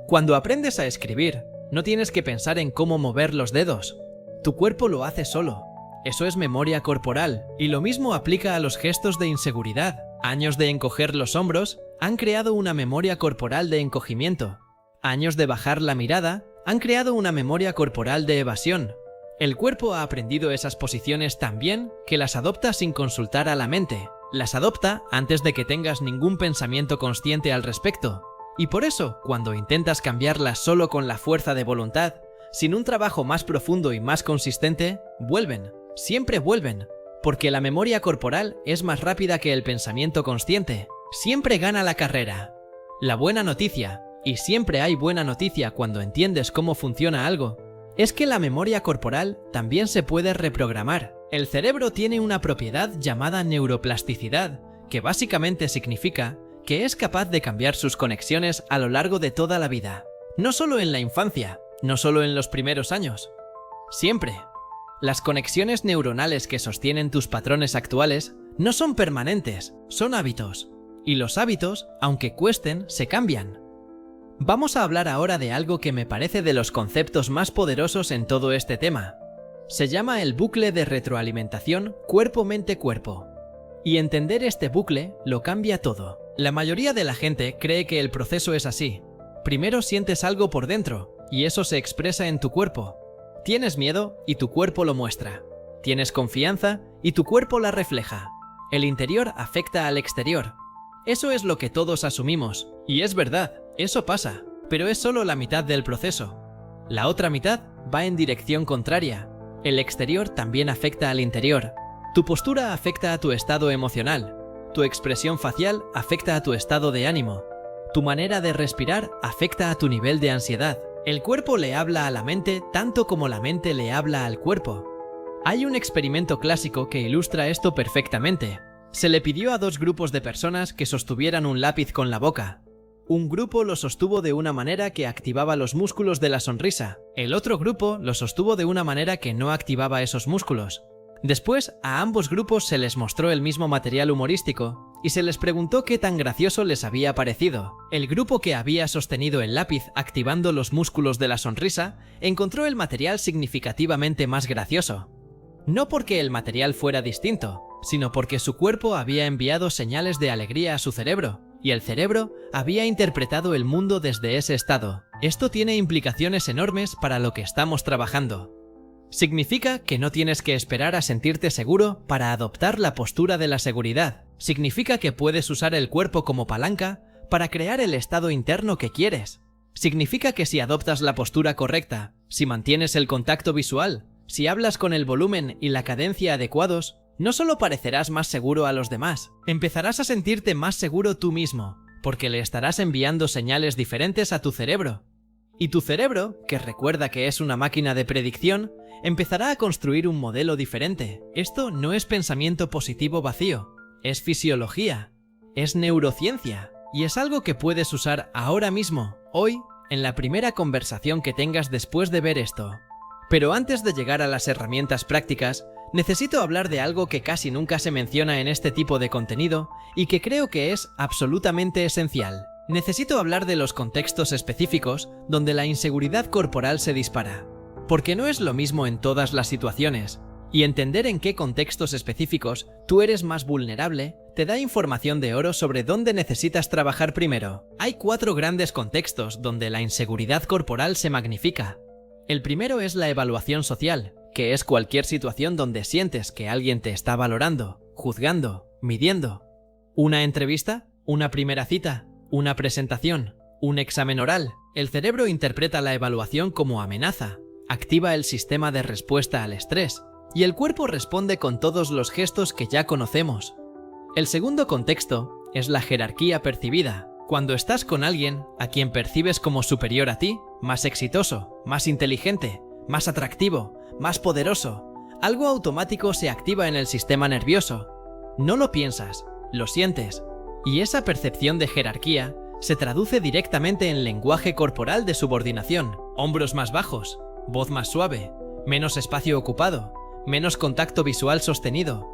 Cuando aprendes a escribir, no tienes que pensar en cómo mover los dedos, tu cuerpo lo hace solo. Eso es memoria corporal, y lo mismo aplica a los gestos de inseguridad. Años de encoger los hombros han creado una memoria corporal de encogimiento. Años de bajar la mirada han creado una memoria corporal de evasión. El cuerpo ha aprendido esas posiciones tan bien que las adopta sin consultar a la mente. Las adopta antes de que tengas ningún pensamiento consciente al respecto. Y por eso, cuando intentas cambiarlas solo con la fuerza de voluntad, sin un trabajo más profundo y más consistente, vuelven. Siempre vuelven. Porque la memoria corporal es más rápida que el pensamiento consciente. Siempre gana la carrera. La buena noticia, y siempre hay buena noticia cuando entiendes cómo funciona algo, es que la memoria corporal también se puede reprogramar. El cerebro tiene una propiedad llamada neuroplasticidad, que básicamente significa que es capaz de cambiar sus conexiones a lo largo de toda la vida. No solo en la infancia, no solo en los primeros años. Siempre. Las conexiones neuronales que sostienen tus patrones actuales no son permanentes, son hábitos. Y los hábitos, aunque cuesten, se cambian. Vamos a hablar ahora de algo que me parece de los conceptos más poderosos en todo este tema. Se llama el bucle de retroalimentación cuerpo-mente-cuerpo. Y entender este bucle lo cambia todo. La mayoría de la gente cree que el proceso es así. Primero sientes algo por dentro, y eso se expresa en tu cuerpo. Tienes miedo, y tu cuerpo lo muestra. Tienes confianza, y tu cuerpo la refleja. El interior afecta al exterior. Eso es lo que todos asumimos, y es verdad, eso pasa, pero es solo la mitad del proceso. La otra mitad va en dirección contraria. El exterior también afecta al interior. Tu postura afecta a tu estado emocional. Tu expresión facial afecta a tu estado de ánimo. Tu manera de respirar afecta a tu nivel de ansiedad. El cuerpo le habla a la mente tanto como la mente le habla al cuerpo. Hay un experimento clásico que ilustra esto perfectamente. Se le pidió a dos grupos de personas que sostuvieran un lápiz con la boca. Un grupo lo sostuvo de una manera que activaba los músculos de la sonrisa. El otro grupo lo sostuvo de una manera que no activaba esos músculos. Después, a ambos grupos se les mostró el mismo material humorístico y se les preguntó qué tan gracioso les había parecido. El grupo que había sostenido el lápiz activando los músculos de la sonrisa encontró el material significativamente más gracioso. No porque el material fuera distinto, sino porque su cuerpo había enviado señales de alegría a su cerebro, y el cerebro había interpretado el mundo desde ese estado. Esto tiene implicaciones enormes para lo que estamos trabajando. Significa que no tienes que esperar a sentirte seguro para adoptar la postura de la seguridad. Significa que puedes usar el cuerpo como palanca para crear el estado interno que quieres. Significa que si adoptas la postura correcta, si mantienes el contacto visual, si hablas con el volumen y la cadencia adecuados, no solo parecerás más seguro a los demás, empezarás a sentirte más seguro tú mismo, porque le estarás enviando señales diferentes a tu cerebro. Y tu cerebro, que recuerda que es una máquina de predicción, empezará a construir un modelo diferente. Esto no es pensamiento positivo vacío, es fisiología, es neurociencia, y es algo que puedes usar ahora mismo, hoy, en la primera conversación que tengas después de ver esto. Pero antes de llegar a las herramientas prácticas, necesito hablar de algo que casi nunca se menciona en este tipo de contenido y que creo que es absolutamente esencial. Necesito hablar de los contextos específicos donde la inseguridad corporal se dispara. Porque no es lo mismo en todas las situaciones, y entender en qué contextos específicos tú eres más vulnerable te da información de oro sobre dónde necesitas trabajar primero. Hay 4 grandes contextos donde la inseguridad corporal se magnifica. El primero es la evaluación social, que es cualquier situación donde sientes que alguien te está valorando, juzgando, midiendo. Una entrevista, una primera cita, una presentación, un examen oral. El cerebro interpreta la evaluación como amenaza, activa el sistema de respuesta al estrés, y el cuerpo responde con todos los gestos que ya conocemos. El segundo contexto es la jerarquía percibida, cuando estás con alguien a quien percibes como superior a ti, más exitoso, más inteligente, más atractivo, más poderoso. Algo automático se activa en el sistema nervioso. No lo piensas, lo sientes, y esa percepción de jerarquía se traduce directamente en lenguaje corporal de subordinación, hombros más bajos, voz más suave, menos espacio ocupado, menos contacto visual sostenido.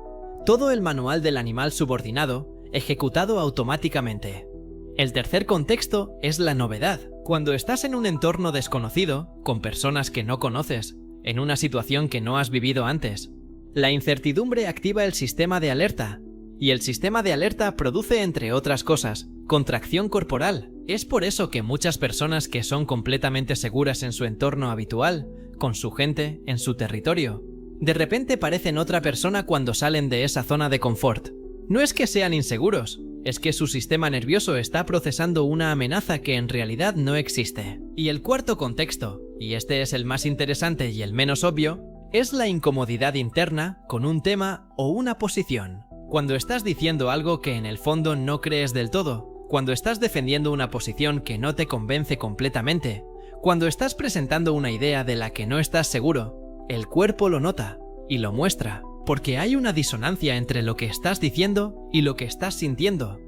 Todo el manual del animal subordinado, ejecutado automáticamente. El tercer contexto es la novedad. Cuando estás en un entorno desconocido, con personas que no conoces, en una situación que no has vivido antes, la incertidumbre activa el sistema de alerta, y el sistema de alerta produce, entre otras cosas, contracción corporal. Es por eso que muchas personas que son completamente seguras en su entorno habitual, con su gente, en su territorio, de repente parecen otra persona cuando salen de esa zona de confort. No es que sean inseguros, es que su sistema nervioso está procesando una amenaza que en realidad no existe. Y el cuarto contexto, y este es el más interesante y el menos obvio, es la incomodidad interna con un tema o una posición. Cuando estás diciendo algo que en el fondo no crees del todo, cuando estás defendiendo una posición que no te convence completamente, cuando estás presentando una idea de la que no estás seguro, el cuerpo lo nota y lo muestra, porque hay una disonancia entre lo que estás diciendo y lo que estás sintiendo.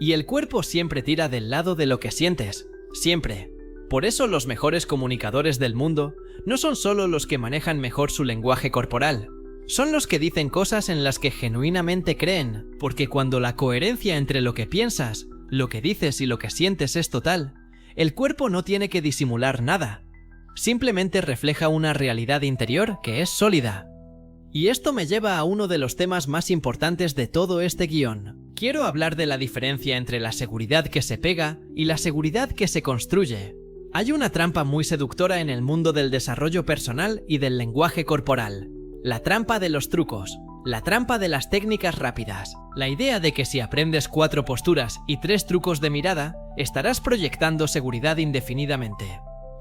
Y el cuerpo siempre tira del lado de lo que sientes, siempre. Por eso los mejores comunicadores del mundo no son solo los que manejan mejor su lenguaje corporal, son los que dicen cosas en las que genuinamente creen, porque cuando la coherencia entre lo que piensas, lo que dices y lo que sientes es total, el cuerpo no tiene que disimular nada. Simplemente refleja una realidad interior que es sólida. Y esto me lleva a uno de los temas más importantes de todo este guión. Quiero hablar de la diferencia entre la seguridad que se pega y la seguridad que se construye. Hay una trampa muy seductora en el mundo del desarrollo personal y del lenguaje corporal. La trampa de los trucos. La trampa de las técnicas rápidas. La idea de que si aprendes 4 posturas y 3 trucos de mirada, estarás proyectando seguridad indefinidamente.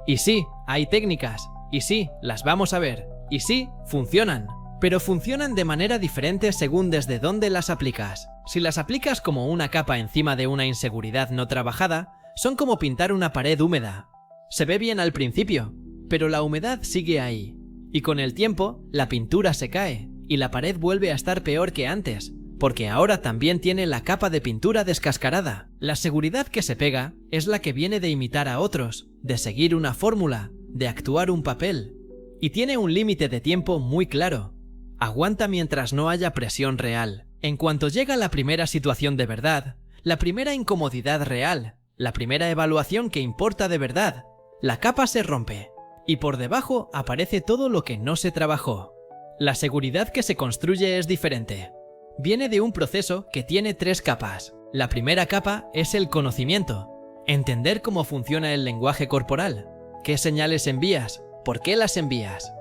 Y sí, hay técnicas, y sí, las vamos a ver, y sí, funcionan, pero funcionan de manera diferente según desde dónde las aplicas. Si las aplicas como una capa encima de una inseguridad no trabajada, son como pintar una pared húmeda. Se ve bien al principio, pero la humedad sigue ahí, y con el tiempo, la pintura se cae, y la pared vuelve a estar peor que antes, porque ahora también tiene la capa de pintura descascarada. La seguridad que se pega es la que viene de imitar a otros, de seguir una fórmula, de actuar un papel. Y tiene un límite de tiempo muy claro. Aguanta mientras no haya presión real. En cuanto llega la primera situación de verdad, la primera incomodidad real, la primera evaluación que importa de verdad, la capa se rompe. Y por debajo aparece todo lo que no se trabajó. La seguridad que se construye es diferente. Viene de un proceso que tiene 3 capas. La primera capa es el conocimiento. Entender cómo funciona el lenguaje corporal. ¿Qué señales envías? ¿Por qué las envías?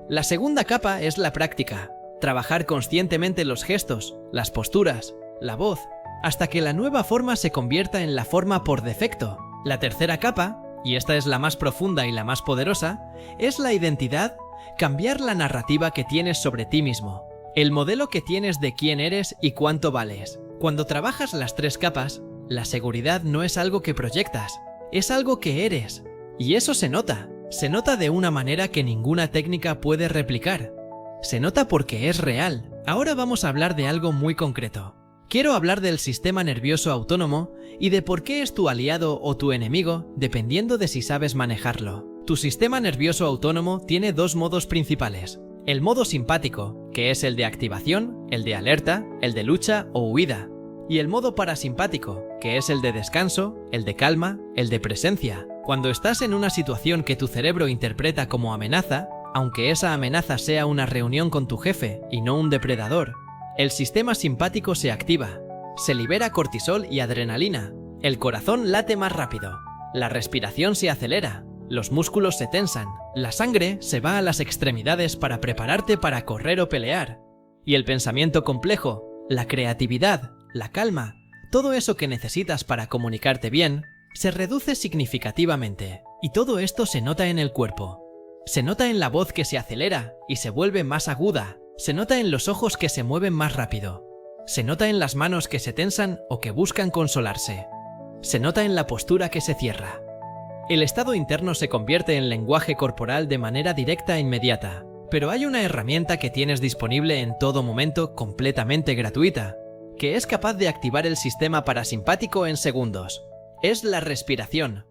La segunda capa es la práctica. Trabajar conscientemente los gestos, las posturas, la voz, hasta que la nueva forma se convierta en la forma por defecto. La tercera capa, y esta es la más profunda y la más poderosa, es la identidad, cambiar la narrativa que tienes sobre ti mismo. El modelo que tienes de quién eres y cuánto vales. Cuando trabajas las 3 capas, la seguridad no es algo que proyectas, es algo que eres. Y eso se nota de una manera que ninguna técnica puede replicar. Se nota porque es real. Ahora vamos a hablar de algo muy concreto. Quiero hablar del sistema nervioso autónomo y de por qué es tu aliado o tu enemigo dependiendo de si sabes manejarlo. Tu sistema nervioso autónomo tiene 2 modos principales. El modo simpático, que es el de activación, el de alerta, el de lucha o huida, y el modo parasimpático, que es el de descanso, el de calma, el de presencia. Cuando estás en una situación que tu cerebro interpreta como amenaza, aunque esa amenaza sea una reunión con tu jefe y no un depredador, el sistema simpático se activa, se libera cortisol y adrenalina, el corazón late más rápido, la respiración se acelera, los músculos se tensan, la sangre se va a las extremidades para prepararte para correr o pelear, y el pensamiento complejo, la creatividad, la calma, todo eso que necesitas para comunicarte bien, se reduce significativamente, y todo esto se nota en el cuerpo. Se nota en la voz que se acelera y se vuelve más aguda, se nota en los ojos que se mueven más rápido, se nota en las manos que se tensan o que buscan consolarse, se nota en la postura que se cierra. El estado interno se convierte en lenguaje corporal de manera directa e inmediata, pero hay una herramienta que tienes disponible en todo momento completamente gratuita, que es capaz de activar el sistema parasimpático en segundos. Es la respiración.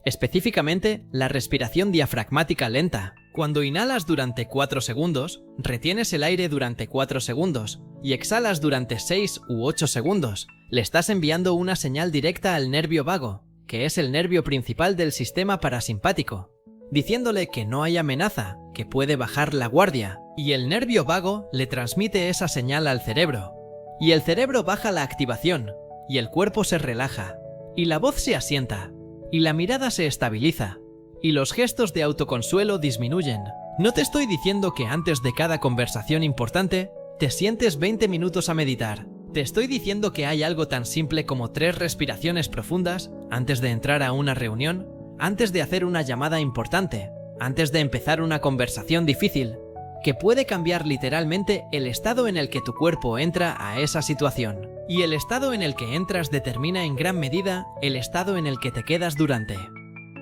Específicamente, la respiración diafragmática lenta. Cuando inhalas durante 4 segundos, retienes el aire durante 4 segundos y exhalas durante 6 u 8 segundos. Le estás enviando una señal directa al nervio vago, que es el nervio principal del sistema parasimpático, diciéndole que no hay amenaza, que puede bajar la guardia, y el nervio vago le transmite esa señal al cerebro. Y el cerebro baja la activación, y el cuerpo se relaja, y la voz se asienta, y la mirada se estabiliza, y los gestos de autoconsuelo disminuyen. No te estoy diciendo que antes de cada conversación importante te sientes 20 minutos a meditar. Te estoy diciendo que hay algo tan simple como 3 respiraciones profundas antes de entrar a una reunión, antes de hacer una llamada importante, antes de empezar una conversación difícil, que puede cambiar literalmente el estado en el que tu cuerpo entra a esa situación. Y el estado en el que entras determina en gran medida el estado en el que te quedas durante.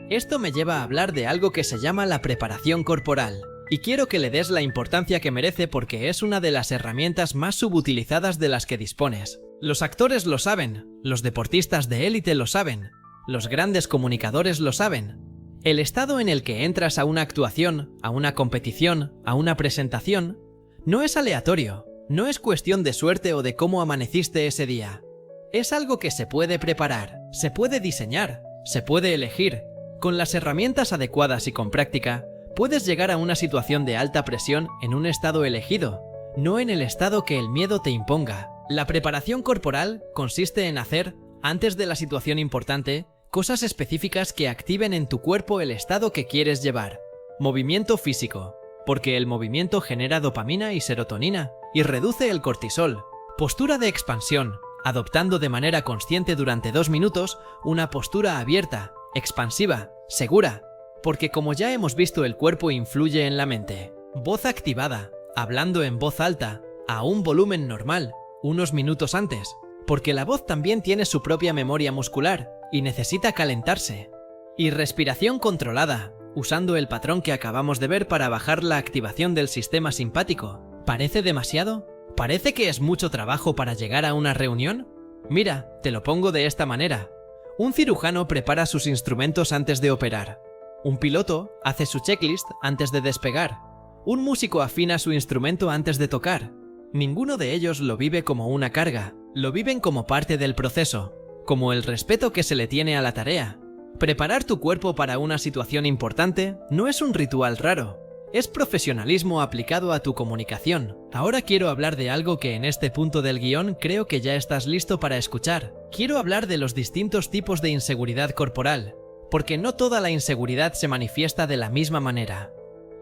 Esto me lleva a hablar de algo que se llama la preparación corporal, y quiero que le des la importancia que merece porque es una de las herramientas más subutilizadas de las que dispones. Los actores lo saben, los deportistas de élite lo saben, los grandes comunicadores lo saben. El estado en el que entras a una actuación, a una competición, a una presentación, no es aleatorio, no es cuestión de suerte o de cómo amaneciste ese día. Es algo que se puede preparar, se puede diseñar, se puede elegir. Con las herramientas adecuadas y con práctica, puedes llegar a una situación de alta presión en un estado elegido, no en el estado que el miedo te imponga. La preparación corporal consiste en hacer, antes de la situación importante, cosas específicas que activen en tu cuerpo el estado que quieres llevar. Movimiento físico, porque el movimiento genera dopamina y serotonina y reduce el cortisol. Postura de expansión, adoptando de manera consciente durante 2 minutos una postura abierta, expansiva, segura, porque como ya hemos visto el cuerpo influye en la mente. Voz activada, hablando en voz alta, a un volumen normal, unos minutos antes, porque la voz también tiene su propia memoria muscular y necesita calentarse. Y respiración controlada, usando el patrón que acabamos de ver para bajar la activación del sistema simpático. ¿Parece demasiado? ¿Parece que es mucho trabajo para llegar a una reunión? Mira, te lo pongo de esta manera. Un cirujano prepara sus instrumentos antes de operar. Un piloto hace su checklist antes de despegar. Un músico afina su instrumento antes de tocar. Ninguno de ellos lo vive como una carga, lo viven como parte del proceso, como el respeto que se le tiene a la tarea. Preparar tu cuerpo para una situación importante no es un ritual raro, es profesionalismo aplicado a tu comunicación. Ahora quiero hablar de algo que en este punto del guión creo que ya estás listo para escuchar. Quiero hablar de los distintos tipos de inseguridad corporal, porque no toda la inseguridad se manifiesta de la misma manera.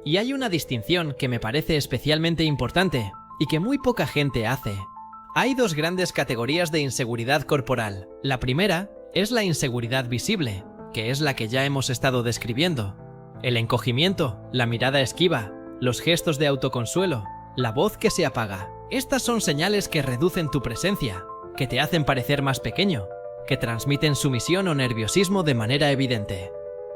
Y hay una distinción que me parece especialmente importante y que muy poca gente hace. Hay 2 grandes categorías de inseguridad corporal. La primera es la inseguridad visible, que es la que ya hemos estado describiendo. El encogimiento, la mirada esquiva, los gestos de autoconsuelo, la voz que se apaga. Estas son señales que reducen tu presencia, que te hacen parecer más pequeño, que transmiten sumisión o nerviosismo de manera evidente.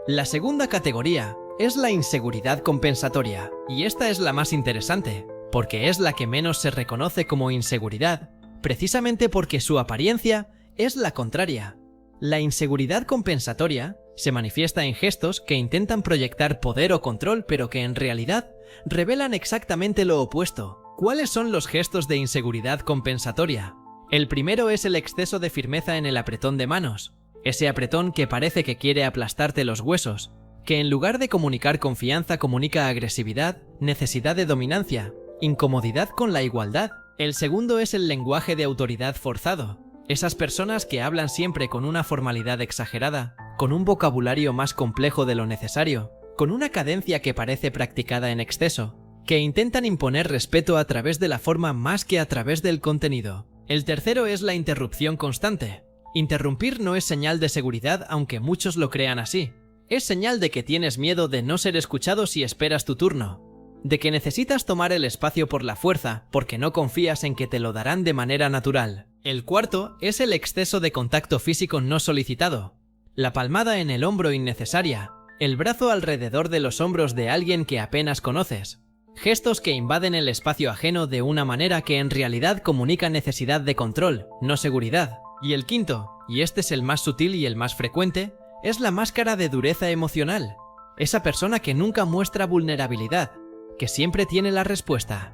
La segunda categoría es la inseguridad compensatoria, y esta es la más interesante, porque es la que menos se reconoce como inseguridad, precisamente porque su apariencia es la contraria. La inseguridad compensatoria se manifiesta en gestos que intentan proyectar poder o control, pero que en realidad revelan exactamente lo opuesto. ¿Cuáles son los gestos de inseguridad compensatoria? El primero es el exceso de firmeza en el apretón de manos. Ese apretón que parece que quiere aplastarte los huesos, que en lugar de comunicar confianza comunica agresividad, necesidad de dominancia, incomodidad con la igualdad. El segundo es el lenguaje de autoridad forzado. Esas personas que hablan siempre con una formalidad exagerada, con un vocabulario más complejo de lo necesario, con una cadencia que parece practicada en exceso, que intentan imponer respeto a través de la forma más que a través del contenido. El tercero es la interrupción constante. Interrumpir no es señal de seguridad, aunque muchos lo crean así. Es señal de que tienes miedo de no ser escuchado si esperas tu turno, de que necesitas tomar el espacio por la fuerza porque no confías en que te lo darán de manera natural. El cuarto es el exceso de contacto físico no solicitado. La palmada en el hombro innecesaria, el brazo alrededor de los hombros de alguien que apenas conoces. Gestos que invaden el espacio ajeno de una manera que en realidad comunica necesidad de control, no seguridad. Y el quinto, y este es el más sutil y el más frecuente, es la máscara de dureza emocional. Esa persona que nunca muestra vulnerabilidad, que siempre tiene la respuesta,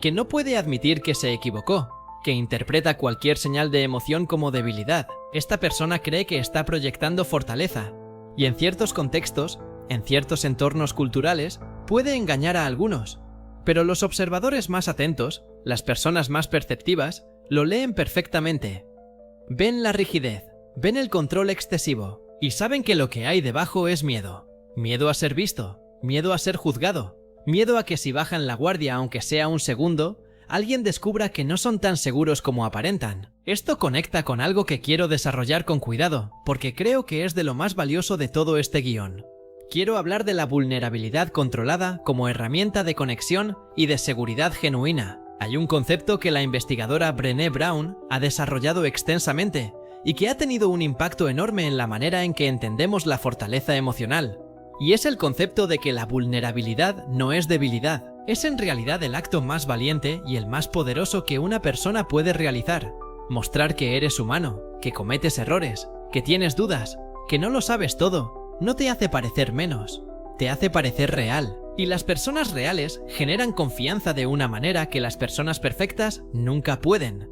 que no puede admitir que se equivocó, que interpreta cualquier señal de emoción como debilidad. Esta persona cree que está proyectando fortaleza, y en ciertos contextos, en ciertos entornos culturales, puede engañar a algunos. Pero los observadores más atentos, las personas más perceptivas, lo leen perfectamente. Ven la rigidez, ven el control excesivo, y saben que lo que hay debajo es miedo. Miedo a ser visto, miedo a ser juzgado, miedo a que si bajan la guardia aunque sea un segundo, alguien descubra que no son tan seguros como aparentan. Esto conecta con algo que quiero desarrollar con cuidado, porque creo que es de lo más valioso de todo este guión. Quiero hablar de la vulnerabilidad controlada como herramienta de conexión y de seguridad genuina. Hay un concepto que la investigadora Brené Brown ha desarrollado extensamente y que ha tenido un impacto enorme en la manera en que entendemos la fortaleza emocional. Y es el concepto de que la vulnerabilidad no es debilidad, es en realidad el acto más valiente y el más poderoso que una persona puede realizar. Mostrar que eres humano, que cometes errores, que tienes dudas, que no lo sabes todo, no te hace parecer menos, te hace parecer real. Y las personas reales generan confianza de una manera que las personas perfectas nunca pueden.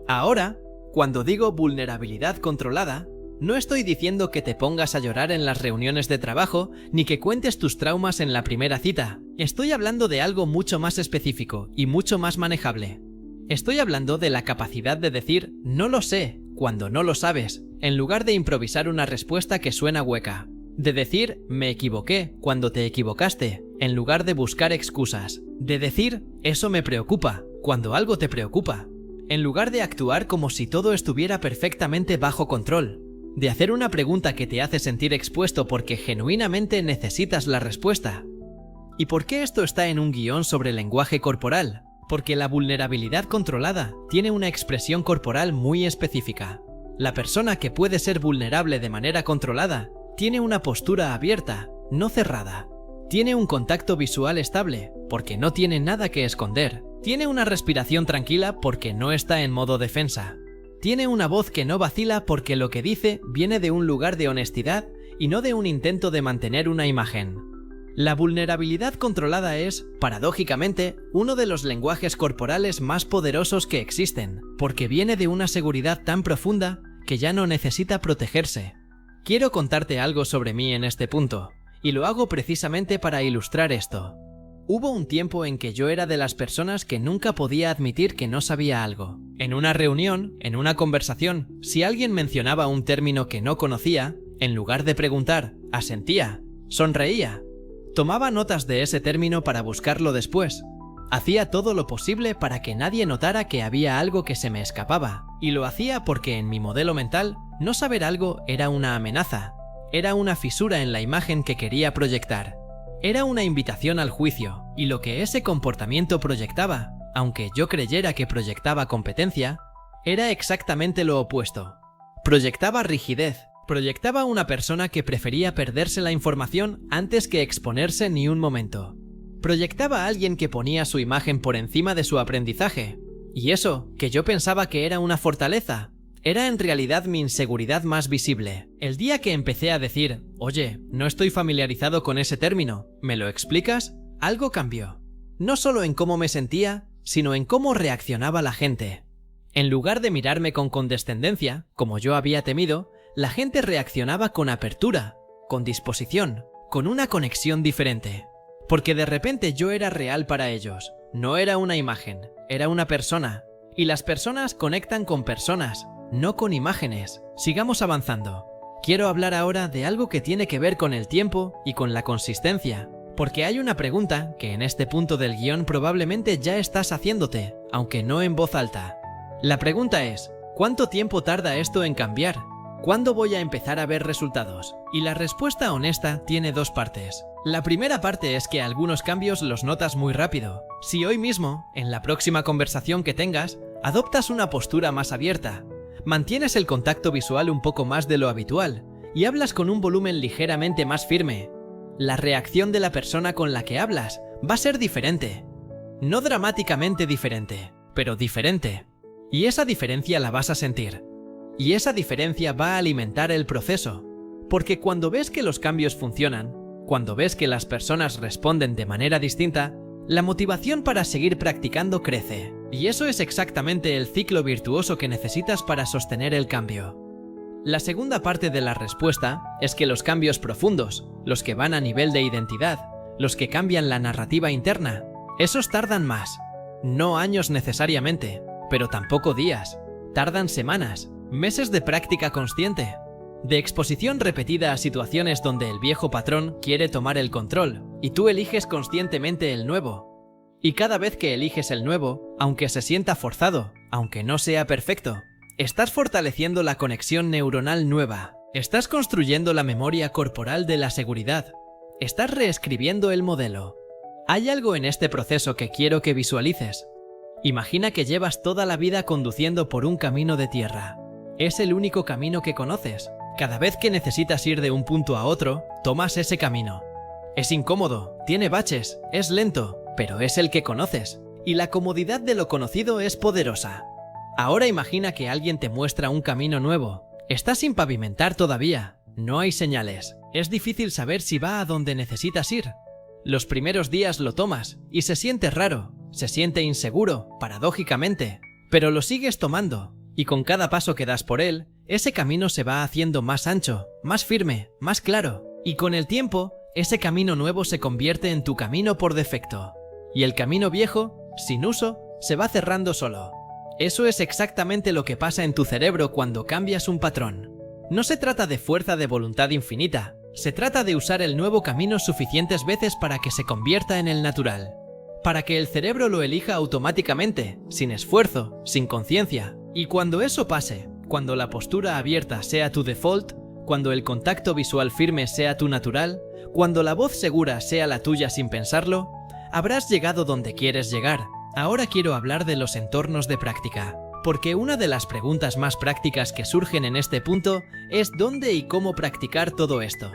Ahora, cuando digo vulnerabilidad controlada, no estoy diciendo que te pongas a llorar en las reuniones de trabajo ni que cuentes tus traumas en la primera cita. Estoy hablando de algo mucho más específico y mucho más manejable. Estoy hablando de la capacidad de decir no lo sé cuando no lo sabes, en lugar de improvisar una respuesta que suena hueca. De decir me equivoqué cuando te equivocaste, en lugar de buscar excusas. De decir eso me preocupa cuando algo te preocupa, en lugar de actuar como si todo estuviera perfectamente bajo control. De hacer una pregunta que te hace sentir expuesto porque genuinamente necesitas la respuesta. ¿Y por qué esto está en un guión sobre lenguaje corporal? Porque la vulnerabilidad controlada tiene una expresión corporal muy específica. La persona que puede ser vulnerable de manera controlada tiene una postura abierta, no cerrada. Tiene un contacto visual estable, porque no tiene nada que esconder. Tiene una respiración tranquila porque no está en modo defensa. Tiene una voz que no vacila porque lo que dice viene de un lugar de honestidad y no de un intento de mantener una imagen. La vulnerabilidad controlada es, paradójicamente, uno de los lenguajes corporales más poderosos que existen, porque viene de una seguridad tan profunda que ya no necesita protegerse. Quiero contarte algo sobre mí en este punto, y lo hago precisamente para ilustrar esto. Hubo un tiempo en que yo era de las personas que nunca podía admitir que no sabía algo. En una reunión, en una conversación, si alguien mencionaba un término que no conocía, en lugar de preguntar, asentía, sonreía. Tomaba notas de ese término para buscarlo después. Hacía todo lo posible para que nadie notara que había algo que se me escapaba, y lo hacía porque en mi modelo mental, no saber algo era una amenaza, era una fisura en la imagen que quería proyectar. Era una invitación al juicio, y lo que ese comportamiento proyectaba, aunque yo creyera que proyectaba competencia, era exactamente lo opuesto. Proyectaba rigidez, proyectaba una persona que prefería perderse la información antes que exponerse ni un momento. Proyectaba a alguien que ponía su imagen por encima de su aprendizaje, y eso, que yo pensaba que era una fortaleza, era en realidad mi inseguridad más visible. El día que empecé a decir, oye, no estoy familiarizado con ese término, ¿me lo explicas? Algo cambió. No solo en cómo me sentía, sino en cómo reaccionaba la gente. En lugar de mirarme con condescendencia, como yo había temido, la gente reaccionaba con apertura, con disposición, con una conexión diferente. Porque de repente yo era real para ellos. No era una imagen, era una persona. Y las personas conectan con personas, no con imágenes. Sigamos avanzando. Quiero hablar ahora de algo que tiene que ver con el tiempo y con la consistencia. Porque hay una pregunta que en este punto del guión probablemente ya estás haciéndote, aunque no en voz alta. La pregunta es, ¿cuánto tiempo tarda esto en cambiar? ¿Cuándo voy a empezar a ver resultados? Y la respuesta honesta tiene dos partes. La primera parte es que algunos cambios los notas muy rápido. Si hoy mismo, en la próxima conversación que tengas, adoptas una postura más abierta, mantienes el contacto visual un poco más de lo habitual y hablas con un volumen ligeramente más firme, la reacción de la persona con la que hablas va a ser diferente. No dramáticamente diferente, pero diferente. Y esa diferencia la vas a sentir. Y esa diferencia va a alimentar el proceso. Porque cuando ves que los cambios funcionan, cuando ves que las personas responden de manera distinta, la motivación para seguir practicando crece. Y eso es exactamente el ciclo virtuoso que necesitas para sostener el cambio. La segunda parte de la respuesta es que los cambios profundos, los que van a nivel de identidad, los que cambian la narrativa interna, esos tardan más. No años necesariamente, pero tampoco días. Tardan semanas, meses de práctica consciente, de exposición repetida a situaciones donde el viejo patrón quiere tomar el control y tú eliges conscientemente el nuevo. Y cada vez que eliges el nuevo, aunque se sienta forzado, aunque no sea perfecto, estás fortaleciendo la conexión neuronal nueva, estás construyendo la memoria corporal de la seguridad, estás reescribiendo el modelo. Hay algo en este proceso que quiero que visualices. Imagina que llevas toda la vida conduciendo por un camino de tierra. Es el único camino que conoces. Cada vez que necesitas ir de un punto a otro, tomas ese camino. Es incómodo, tiene baches, es lento, pero es el que conoces. Y la comodidad de lo conocido es poderosa. Ahora imagina que alguien te muestra un camino nuevo. Está sin pavimentar todavía. No hay señales. Es difícil saber si va a donde necesitas ir. Los primeros días lo tomas y se siente raro, se siente inseguro, paradójicamente, pero lo sigues tomando. Y con cada paso que das por él, ese camino se va haciendo más ancho, más firme, más claro. Y con el tiempo, ese camino nuevo se convierte en tu camino por defecto. Y el camino viejo, sin uso, se va cerrando solo. Eso es exactamente lo que pasa en tu cerebro cuando cambias un patrón. No se trata de fuerza de voluntad infinita, se trata de usar el nuevo camino suficientes veces para que se convierta en el natural. Para que el cerebro lo elija automáticamente, sin esfuerzo, sin conciencia. Y cuando eso pase, cuando la postura abierta sea tu default, cuando el contacto visual firme sea tu natural, cuando la voz segura sea la tuya sin pensarlo, habrás llegado donde quieres llegar. Ahora quiero hablar de los entornos de práctica, porque una de las preguntas más prácticas que surgen en este punto es dónde y cómo practicar todo esto.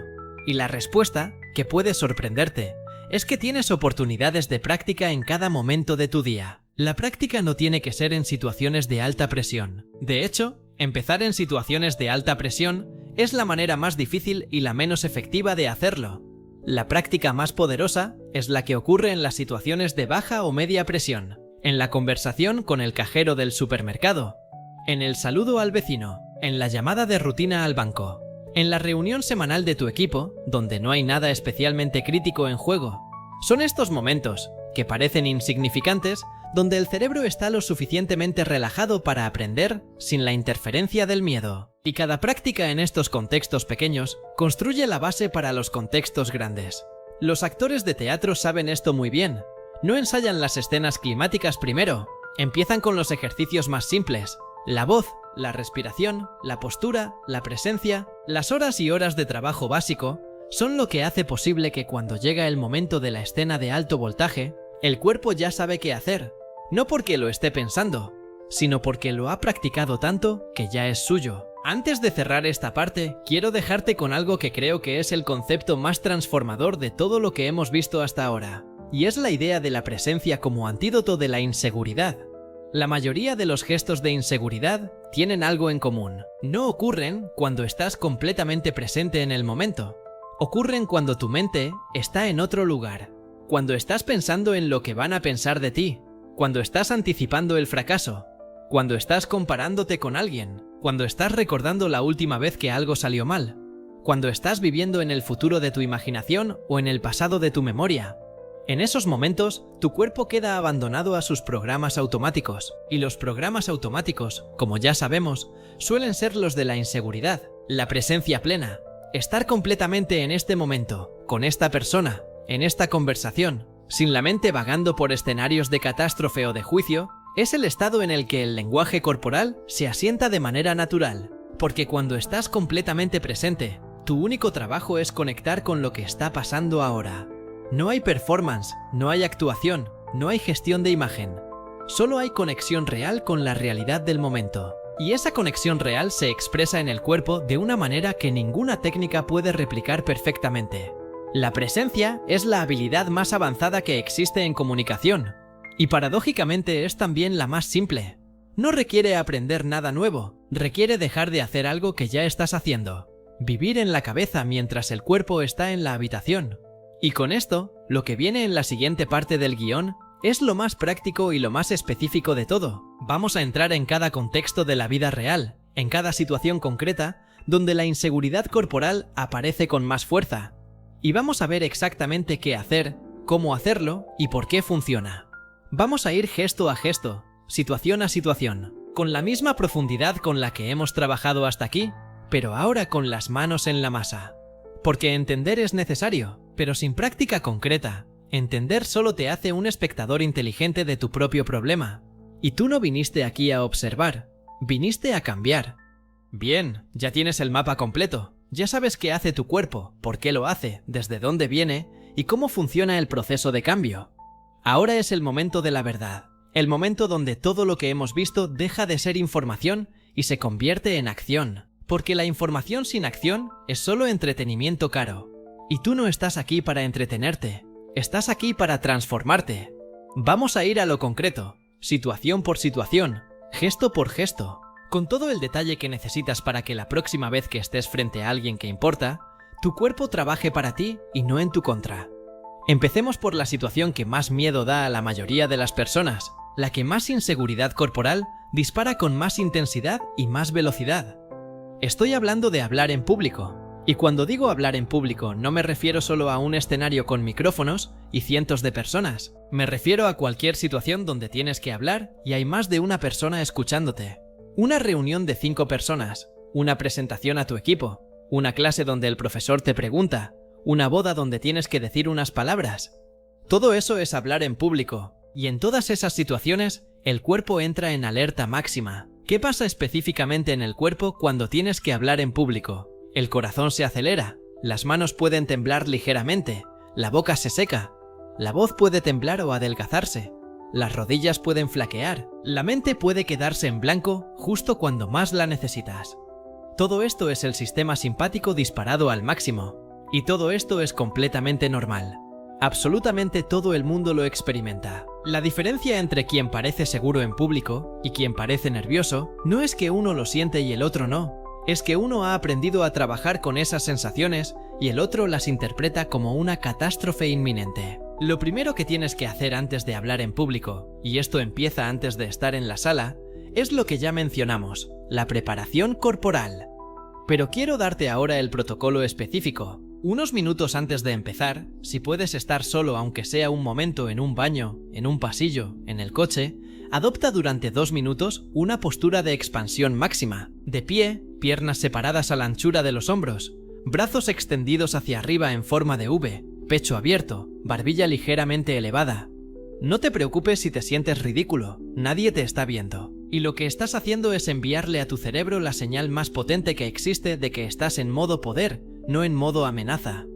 Y la respuesta, que puede sorprenderte, es que tienes oportunidades de práctica en cada momento de tu día. La práctica no tiene que ser en situaciones de alta presión. De hecho, empezar en situaciones de alta presión es la manera más difícil y la menos efectiva de hacerlo. La práctica más poderosa es la que ocurre en las situaciones de baja o media presión, en la conversación con el cajero del supermercado, en el saludo al vecino, en la llamada de rutina al banco, en la reunión semanal de tu equipo, donde no hay nada especialmente crítico en juego. Son estos momentos, que parecen insignificantes, donde el cerebro está lo suficientemente relajado para aprender sin la interferencia del miedo. Y cada práctica en estos contextos pequeños construye la base para los contextos grandes. Los actores de teatro saben esto muy bien. No ensayan las escenas climáticas primero. Empiezan con los ejercicios más simples. La voz, la respiración, la postura, la presencia, las horas y horas de trabajo básico son lo que hace posible que cuando llega el momento de la escena de alto voltaje, el cuerpo ya sabe qué hacer. No porque lo esté pensando, sino porque lo ha practicado tanto que ya es suyo. Antes de cerrar esta parte, quiero dejarte con algo que creo que es el concepto más transformador de todo lo que hemos visto hasta ahora, y es la idea de la presencia como antídoto de la inseguridad. La mayoría de los gestos de inseguridad tienen algo en común. No ocurren cuando estás completamente presente en el momento. Ocurren cuando tu mente está en otro lugar. Cuando estás pensando en lo que van a pensar de ti, cuando estás anticipando el fracaso, cuando estás comparándote con alguien, cuando estás recordando la última vez que algo salió mal, cuando estás viviendo en el futuro de tu imaginación o en el pasado de tu memoria. En esos momentos, tu cuerpo queda abandonado a sus programas automáticos, y los programas automáticos, como ya sabemos, suelen ser los de la inseguridad, la presencia plena, estar completamente en este momento, con esta persona, en esta conversación, sin la mente vagando por escenarios de catástrofe o de juicio. Es el estado en el que el lenguaje corporal se asienta de manera natural, porque cuando estás completamente presente, tu único trabajo es conectar con lo que está pasando ahora. No hay performance, no hay actuación, no hay gestión de imagen. Solo hay conexión real con la realidad del momento. Y esa conexión real se expresa en el cuerpo de una manera que ninguna técnica puede replicar perfectamente. La presencia es la habilidad más avanzada que existe en comunicación. Y paradójicamente es también la más simple. No requiere aprender nada nuevo, requiere dejar de hacer algo que ya estás haciendo. Vivir en la cabeza mientras el cuerpo está en la habitación. Y con esto, lo que viene en la siguiente parte del guión es lo más práctico y lo más específico de todo. Vamos a entrar en cada contexto de la vida real, en cada situación concreta, donde la inseguridad corporal aparece con más fuerza. Y vamos a ver exactamente qué hacer, cómo hacerlo y por qué funciona. Vamos a ir gesto a gesto, situación a situación, con la misma profundidad con la que hemos trabajado hasta aquí, pero ahora con las manos en la masa. Porque entender es necesario, pero sin práctica concreta, entender solo te hace un espectador inteligente de tu propio problema. Y tú no viniste aquí a observar, viniste a cambiar. Bien, ya tienes el mapa completo, ya sabes qué hace tu cuerpo, por qué lo hace, desde dónde viene y cómo funciona el proceso de cambio. Ahora es el momento de la verdad, el momento donde todo lo que hemos visto deja de ser información y se convierte en acción, porque la información sin acción es solo entretenimiento caro. Y tú no estás aquí para entretenerte, estás aquí para transformarte. Vamos a ir a lo concreto, situación por situación, gesto por gesto, con todo el detalle que necesitas para que la próxima vez que estés frente a alguien que importa, tu cuerpo trabaje para ti y no en tu contra. Empecemos por la situación que más miedo da a la mayoría de las personas, la que más inseguridad corporal dispara con más intensidad y más velocidad. Estoy hablando de hablar en público. Y cuando digo hablar en público no me refiero solo a un escenario con micrófonos y cientos de personas. Me refiero a cualquier situación donde tienes que hablar y hay más de una persona escuchándote. Una reunión de 5 personas, una presentación a tu equipo, una clase donde el profesor te pregunta, una boda donde tienes que decir unas palabras. Todo eso es hablar en público, y en todas esas situaciones el cuerpo entra en alerta máxima. ¿Qué pasa específicamente en el cuerpo cuando tienes que hablar en público? El corazón se acelera, las manos pueden temblar ligeramente, la boca se seca, la voz puede temblar o adelgazarse, las rodillas pueden flaquear, la mente puede quedarse en blanco justo cuando más la necesitas. Todo esto es el sistema simpático disparado al máximo. Y todo esto es completamente normal. Absolutamente todo el mundo lo experimenta. La diferencia entre quien parece seguro en público y quien parece nervioso no es que uno lo siente y el otro no. Es que uno ha aprendido a trabajar con esas sensaciones y el otro las interpreta como una catástrofe inminente. Lo primero que tienes que hacer antes de hablar en público, y esto empieza antes de estar en la sala, es lo que ya mencionamos, la preparación corporal. Pero quiero darte ahora el protocolo específico. Unos minutos antes de empezar, si puedes estar solo aunque sea un momento en un baño, en un pasillo, en el coche, adopta durante 2 minutos una postura de expansión máxima, de pie, piernas separadas a la anchura de los hombros, brazos extendidos hacia arriba en forma de V, pecho abierto, barbilla ligeramente elevada. No te preocupes si te sientes ridículo, nadie te está viendo. Y lo que estás haciendo es enviarle a tu cerebro la señal más potente que existe de que estás en modo poder, no en modo amenaza.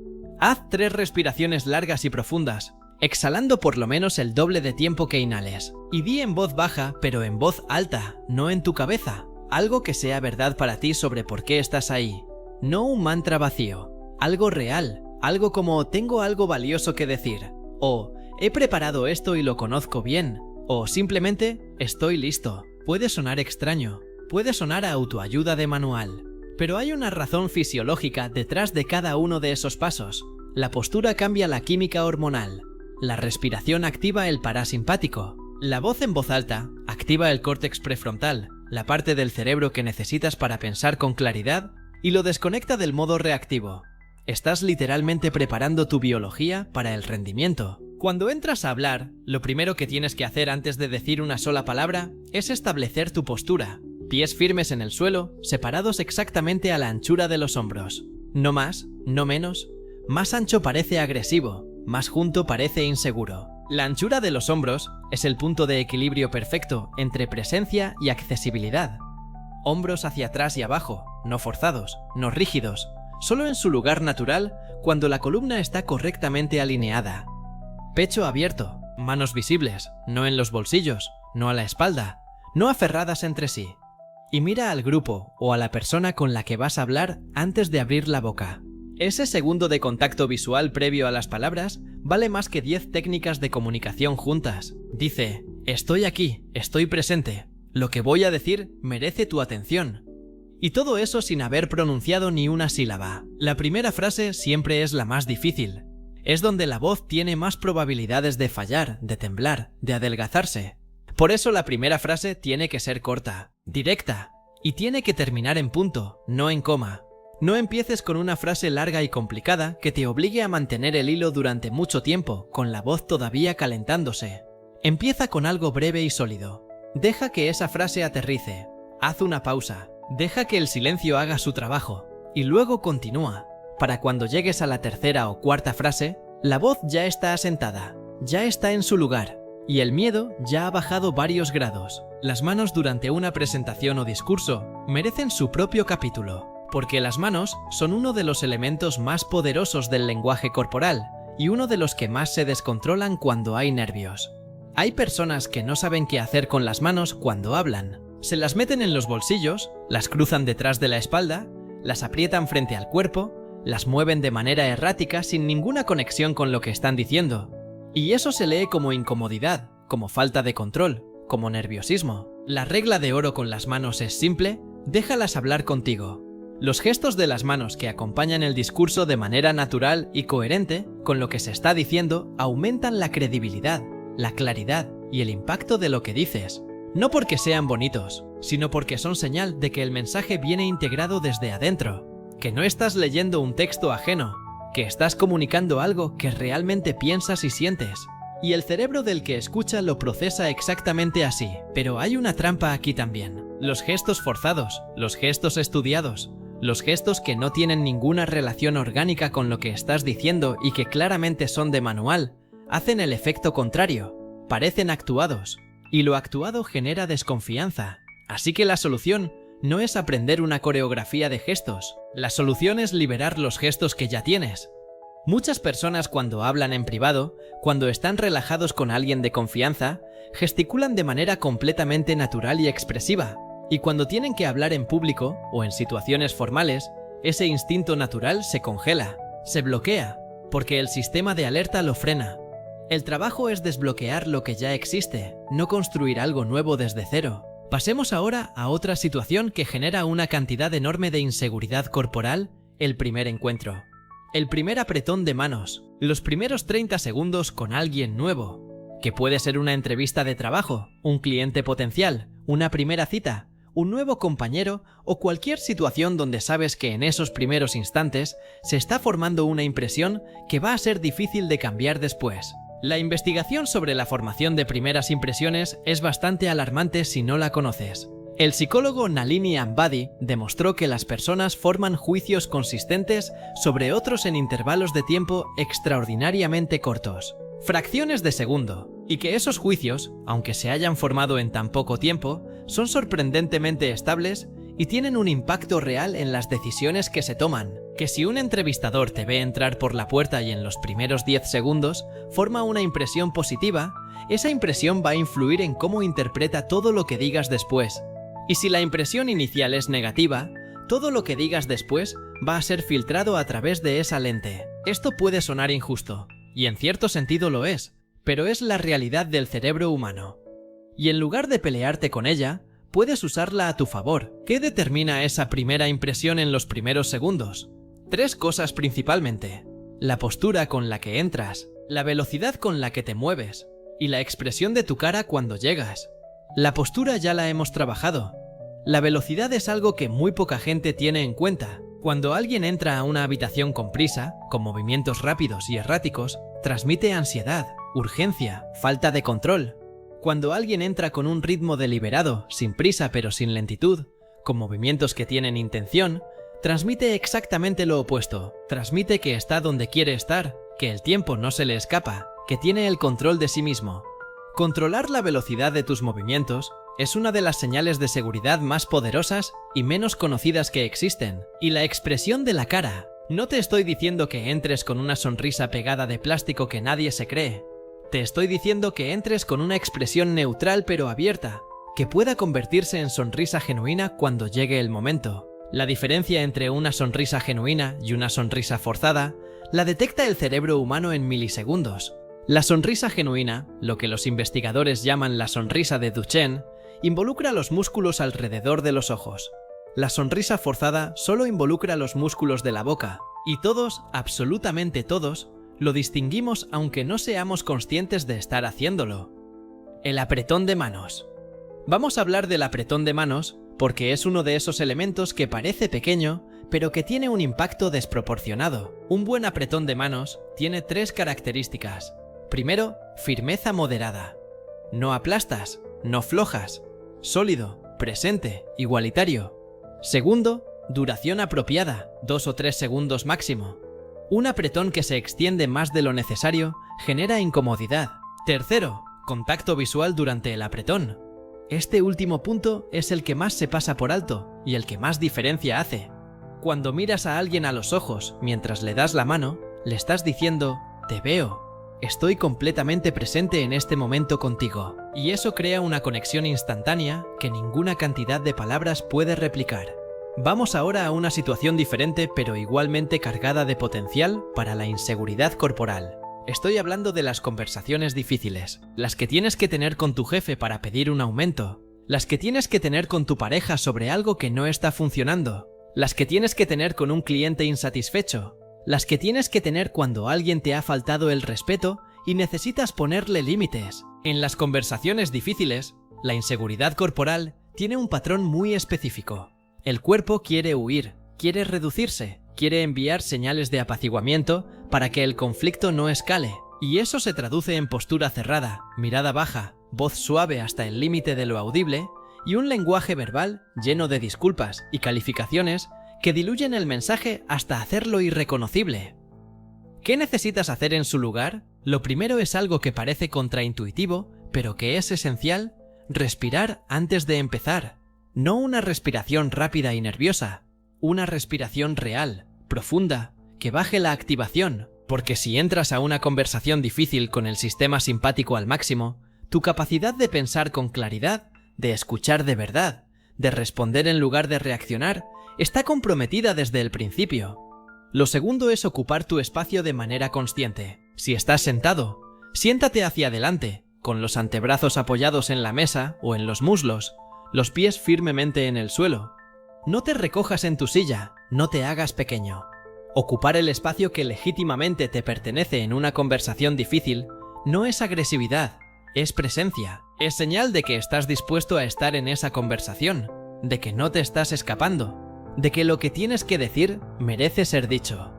Haz 3 respiraciones largas y profundas, exhalando por lo menos el doble de tiempo que inhales. Y di en voz baja, pero en voz alta, no en tu cabeza, algo que sea verdad para ti sobre por qué estás ahí. No un mantra vacío, algo real, algo como tengo algo valioso que decir, o he preparado esto y lo conozco bien, o simplemente estoy listo. Puede sonar extraño, puede sonar a autoayuda de manual, pero hay una razón fisiológica detrás de cada uno de esos pasos. La postura cambia la química hormonal, la respiración activa el parasimpático, La voz en voz alta activa el córtex prefrontal, la parte del cerebro que necesitas para pensar con claridad, y lo desconecta del modo reactivo. Estás literalmente preparando tu biología para el rendimiento. Cuando entras a hablar, lo primero que tienes que hacer antes de decir una sola palabra es establecer tu postura. Pies firmes en el suelo, separados exactamente a la anchura de los hombros. No más, no menos. Más ancho parece agresivo, más junto parece inseguro. La anchura de los hombros es el punto de equilibrio perfecto entre presencia y accesibilidad. Hombros hacia atrás y abajo, no forzados, no rígidos, solo en su lugar natural cuando la columna está correctamente alineada. Pecho abierto, manos visibles, no en los bolsillos, no a la espalda, no aferradas entre sí. Y mira al grupo o a la persona con la que vas a hablar antes de abrir la boca. Ese segundo de contacto visual previo a las palabras vale más que 10 técnicas de comunicación juntas. Dice, estoy aquí, estoy presente, lo que voy a decir merece tu atención. Y todo eso sin haber pronunciado ni una sílaba. La primera frase siempre es la más difícil. Es donde la voz tiene más probabilidades de fallar, de temblar, de adelgazarse. Por eso la primera frase tiene que ser corta, directa, y tiene que terminar en punto, no en coma. No empieces con una frase larga y complicada que te obligue a mantener el hilo durante mucho tiempo, con la voz todavía calentándose. Empieza con algo breve y sólido. Deja que esa frase aterrice. Haz una pausa. Deja que el silencio haga su trabajo. Y luego continúa. Para cuando llegues a la tercera o cuarta frase, la voz ya está asentada, ya está en su lugar, y el miedo ya ha bajado varios grados. Las manos durante una presentación o discurso merecen su propio capítulo. Porque las manos son uno de los elementos más poderosos del lenguaje corporal y uno de los que más se descontrolan cuando hay nervios. Hay personas que no saben qué hacer con las manos cuando hablan. Se las meten en los bolsillos, las cruzan detrás de la espalda, las aprietan frente al cuerpo, las mueven de manera errática sin ninguna conexión con lo que están diciendo. Y eso se lee como incomodidad, como falta de control, como nerviosismo. La regla de oro con las manos es simple: déjalas hablar contigo. Los gestos de las manos que acompañan el discurso de manera natural y coherente con lo que se está diciendo aumentan la credibilidad, la claridad y el impacto de lo que dices. No porque sean bonitos, sino porque son señal de que el mensaje viene integrado desde adentro, que no estás leyendo un texto ajeno, que estás comunicando algo que realmente piensas y sientes. Y el cerebro del que escucha lo procesa exactamente así. Pero hay una trampa aquí también. Los gestos forzados, los gestos estudiados, los gestos que no tienen ninguna relación orgánica con lo que estás diciendo y que claramente son de manual, hacen el efecto contrario, parecen actuados, y lo actuado genera desconfianza. Así que la solución no es aprender una coreografía de gestos, la solución es liberar los gestos que ya tienes. Muchas personas cuando hablan en privado, cuando están relajados con alguien de confianza, gesticulan de manera completamente natural y expresiva. Y cuando tienen que hablar en público o en situaciones formales, ese instinto natural se congela, se bloquea, porque el sistema de alerta lo frena. El trabajo es desbloquear lo que ya existe, no construir algo nuevo desde cero. Pasemos ahora a otra situación que genera una cantidad enorme de inseguridad corporal: el primer encuentro. El primer apretón de manos, los primeros 30 segundos con alguien nuevo, que puede ser una entrevista de trabajo, un cliente potencial, una primera cita, un nuevo compañero o cualquier situación donde sabes que en esos primeros instantes se está formando una impresión que va a ser difícil de cambiar después. La investigación sobre la formación de primeras impresiones es bastante alarmante si no la conoces. El psicólogo Nalini Ambady demostró que las personas forman juicios consistentes sobre otros en intervalos de tiempo extraordinariamente cortos, fracciones de segundo, y que esos juicios, aunque se hayan formado en tan poco tiempo, son sorprendentemente estables y tienen un impacto real en las decisiones que se toman. Que si un entrevistador te ve entrar por la puerta y en los primeros 10 segundos forma una impresión positiva, esa impresión va a influir en cómo interpreta todo lo que digas después. Y si la impresión inicial es negativa, todo lo que digas después va a ser filtrado a través de esa lente. Esto puede sonar injusto, y en cierto sentido lo es, pero es la realidad del cerebro humano. Y en lugar de pelearte con ella, puedes usarla a tu favor. ¿Qué determina esa primera impresión en los primeros segundos? 3 cosas principalmente: la postura con la que entras, la velocidad con la que te mueves y la expresión de tu cara cuando llegas. La postura ya la hemos trabajado. La velocidad es algo que muy poca gente tiene en cuenta. Cuando alguien entra a una habitación con prisa, con movimientos rápidos y erráticos, transmite ansiedad, urgencia, falta de control. Cuando alguien entra con un ritmo deliberado, sin prisa pero sin lentitud, con movimientos que tienen intención, transmite exactamente lo opuesto. Transmite que está donde quiere estar, que el tiempo no se le escapa, que tiene el control de sí mismo. Controlar la velocidad de tus movimientos es una de las señales de seguridad más poderosas y menos conocidas que existen. Y la expresión de la cara. No te estoy diciendo que entres con una sonrisa pegada de plástico que nadie se cree. Te estoy diciendo que entres con una expresión neutral pero abierta, que pueda convertirse en sonrisa genuina cuando llegue el momento. La diferencia entre una sonrisa genuina y una sonrisa forzada la detecta el cerebro humano en milisegundos. La sonrisa genuina, lo que los investigadores llaman la sonrisa de Duchenne, involucra los músculos alrededor de los ojos. La sonrisa forzada solo involucra los músculos de la boca, y todos, absolutamente todos, lo distinguimos aunque no seamos conscientes de estar haciéndolo. El apretón de manos. Vamos a hablar del apretón de manos porque es uno de esos elementos que parece pequeño, pero que tiene un impacto desproporcionado. Un buen apretón de manos tiene 3 características. Primero, firmeza moderada. No aplastas, no flojas. Sólido, presente, igualitario. Segundo, duración apropiada, 2 o 3 segundos máximo. Un apretón que se extiende más de lo necesario genera incomodidad. Tercero, contacto visual durante el apretón. Este último punto es el que más se pasa por alto y el que más diferencia hace. Cuando miras a alguien a los ojos mientras le das la mano, le estás diciendo, te veo, estoy completamente presente en este momento contigo. Y eso crea una conexión instantánea que ninguna cantidad de palabras puede replicar. Vamos ahora a una situación diferente pero igualmente cargada de potencial para la inseguridad corporal. Estoy hablando de las conversaciones difíciles, las que tienes que tener con tu jefe para pedir un aumento, las que tienes que tener con tu pareja sobre algo que no está funcionando, las que tienes que tener con un cliente insatisfecho, las que tienes que tener cuando alguien te ha faltado el respeto y necesitas ponerle límites. En las conversaciones difíciles, la inseguridad corporal tiene un patrón muy específico. El cuerpo quiere huir, quiere reducirse, quiere enviar señales de apaciguamiento para que el conflicto no escale, y eso se traduce en postura cerrada, mirada baja, voz suave hasta el límite de lo audible y un lenguaje verbal lleno de disculpas y calificaciones que diluyen el mensaje hasta hacerlo irreconocible. ¿Qué necesitas hacer en su lugar? Lo primero es algo que parece contraintuitivo, pero que es esencial: respirar antes de empezar. No una respiración rápida y nerviosa, una respiración real, profunda, que baje la activación, porque si entras a una conversación difícil con el sistema simpático al máximo, tu capacidad de pensar con claridad, de escuchar de verdad, de responder en lugar de reaccionar, está comprometida desde el principio. Lo segundo es ocupar tu espacio de manera consciente. Si estás sentado, siéntate hacia adelante, con los antebrazos apoyados en la mesa o en los muslos, los pies firmemente en el suelo. No te recojas en tu silla, no te hagas pequeño. Ocupar el espacio que legítimamente te pertenece en una conversación difícil no es agresividad, es presencia. Es señal de que estás dispuesto a estar en esa conversación, de que no te estás escapando, de que lo que tienes que decir merece ser dicho.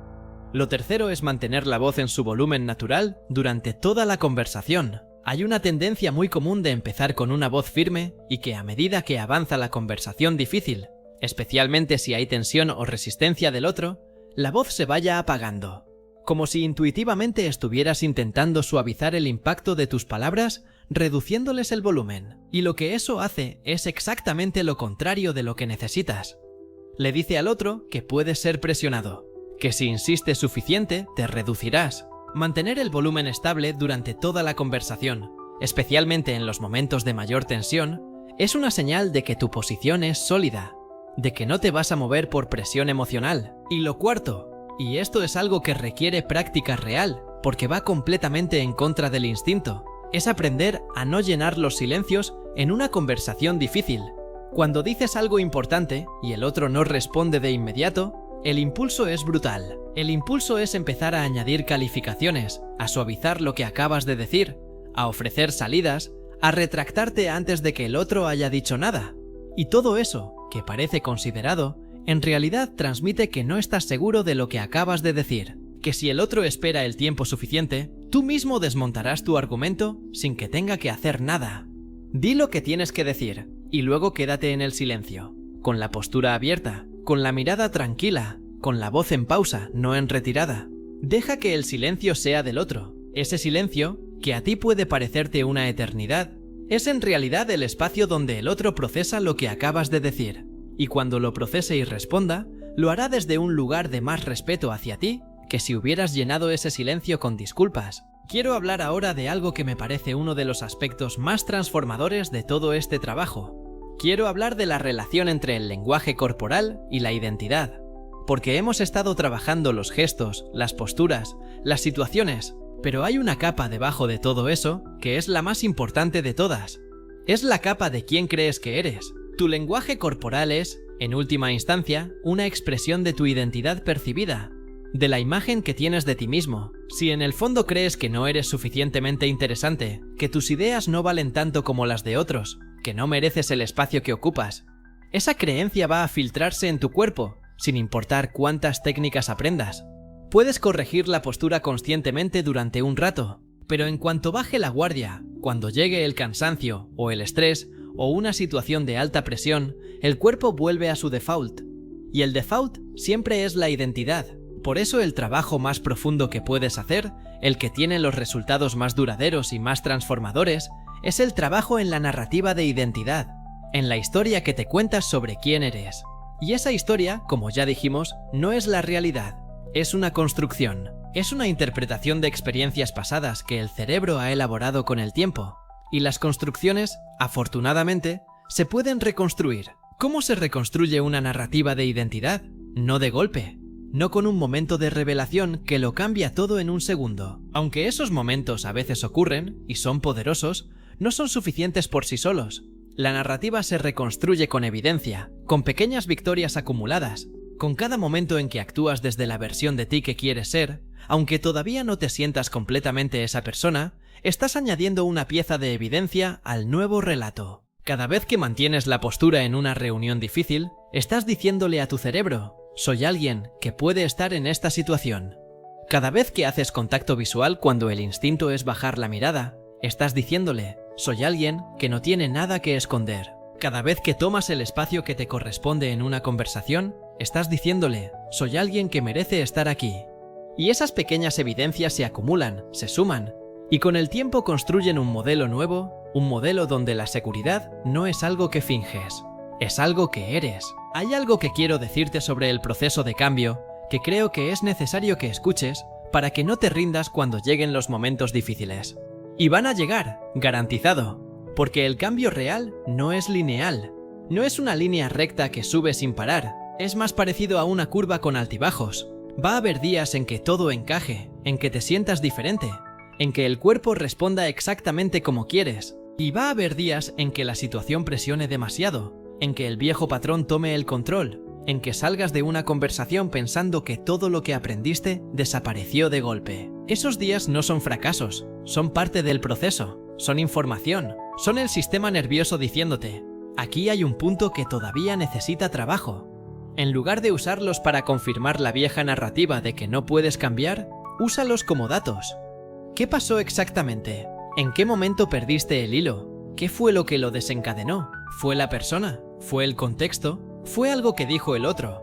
Lo tercero es mantener la voz en su volumen natural durante toda la conversación. Hay una tendencia muy común de empezar con una voz firme y que a medida que avanza la conversación difícil, especialmente si hay tensión o resistencia del otro, la voz se vaya apagando. Como si intuitivamente estuvieras intentando suavizar el impacto de tus palabras, reduciéndoles el volumen. Y lo que eso hace es exactamente lo contrario de lo que necesitas. Le dice al otro que puedes ser presionado, que si insistes suficiente te reducirás. Mantener el volumen estable durante toda la conversación, especialmente en los momentos de mayor tensión, es una señal de que tu posición es sólida, de que no te vas a mover por presión emocional. Y lo cuarto, y esto es algo que requiere práctica real, porque va completamente en contra del instinto, es aprender a no llenar los silencios en una conversación difícil. Cuando dices algo importante y el otro no responde de inmediato, el impulso es brutal. El impulso es empezar a añadir calificaciones, a suavizar lo que acabas de decir, a ofrecer salidas, a retractarte antes de que el otro haya dicho nada. Y todo eso, que parece considerado, en realidad transmite que no estás seguro de lo que acabas de decir, que si el otro espera el tiempo suficiente, tú mismo desmontarás tu argumento sin que tenga que hacer nada. Di lo que tienes que decir, y luego quédate en el silencio, con la postura abierta, con la mirada tranquila, con la voz en pausa, no en retirada. Deja que el silencio sea del otro. Ese silencio, que a ti puede parecerte una eternidad, es en realidad el espacio donde el otro procesa lo que acabas de decir. Y cuando lo procese y responda, lo hará desde un lugar de más respeto hacia ti que si hubieras llenado ese silencio con disculpas. Quiero hablar ahora de algo que me parece uno de los aspectos más transformadores de todo este trabajo. Quiero hablar de la relación entre el lenguaje corporal y la identidad. Porque hemos estado trabajando los gestos, las posturas, las situaciones, pero hay una capa debajo de todo eso que es la más importante de todas. Es la capa de quién crees que eres. Tu lenguaje corporal es, en última instancia, una expresión de tu identidad percibida, de la imagen que tienes de ti mismo. Si en el fondo crees que no eres suficientemente interesante, que tus ideas no valen tanto como las de otros, que no mereces el espacio que ocupas, esa creencia va a filtrarse en tu cuerpo, sin importar cuántas técnicas aprendas. Puedes corregir la postura conscientemente durante un rato, pero en cuanto baje la guardia, cuando llegue el cansancio o el estrés o una situación de alta presión, el cuerpo vuelve a su default. Y el default siempre es la identidad. Por eso el trabajo más profundo que puedes hacer, el que tiene los resultados más duraderos y más transformadores, es el trabajo en la narrativa de identidad, en la historia que te cuentas sobre quién eres. Y esa historia, como ya dijimos, no es la realidad. Es una construcción, es una interpretación de experiencias pasadas que el cerebro ha elaborado con el tiempo. Y las construcciones, afortunadamente, se pueden reconstruir. ¿Cómo se reconstruye una narrativa de identidad? No de golpe, no con un momento de revelación que lo cambia todo en un segundo. Aunque esos momentos a veces ocurren y son poderosos, no son suficientes por sí solos. La narrativa se reconstruye con evidencia, con pequeñas victorias acumuladas. Con cada momento en que actúas desde la versión de ti que quieres ser, aunque todavía no te sientas completamente esa persona, estás añadiendo una pieza de evidencia al nuevo relato. Cada vez que mantienes la postura en una reunión difícil, estás diciéndole a tu cerebro: soy alguien que puede estar en esta situación. Cada vez que haces contacto visual cuando el instinto es bajar la mirada, estás diciéndole: soy alguien que no tiene nada que esconder. Cada vez que tomas el espacio que te corresponde en una conversación, estás diciéndole: soy alguien que merece estar aquí. Y esas pequeñas evidencias se acumulan, se suman, y con el tiempo construyen un modelo nuevo, un modelo donde la seguridad no es algo que finges, es algo que eres. Hay algo que quiero decirte sobre el proceso de cambio que creo que es necesario que escuches para que no te rindas cuando lleguen los momentos difíciles. Y van a llegar, garantizado. Porque el cambio real no es lineal, no es una línea recta que sube sin parar, es más parecido a una curva con altibajos. Va a haber días en que todo encaje, en que te sientas diferente, en que el cuerpo responda exactamente como quieres, y va a haber días en que la situación presione demasiado, en que el viejo patrón tome el control, en que salgas de una conversación pensando que todo lo que aprendiste desapareció de golpe. Esos días no son fracasos, son parte del proceso, son información. Son el sistema nervioso diciéndote: aquí hay un punto que todavía necesita trabajo. En lugar de usarlos para confirmar la vieja narrativa de que no puedes cambiar, úsalos como datos. ¿Qué pasó exactamente? ¿En qué momento perdiste el hilo? ¿Qué fue lo que lo desencadenó? ¿Fue la persona? ¿Fue el contexto? ¿Fue algo que dijo el otro?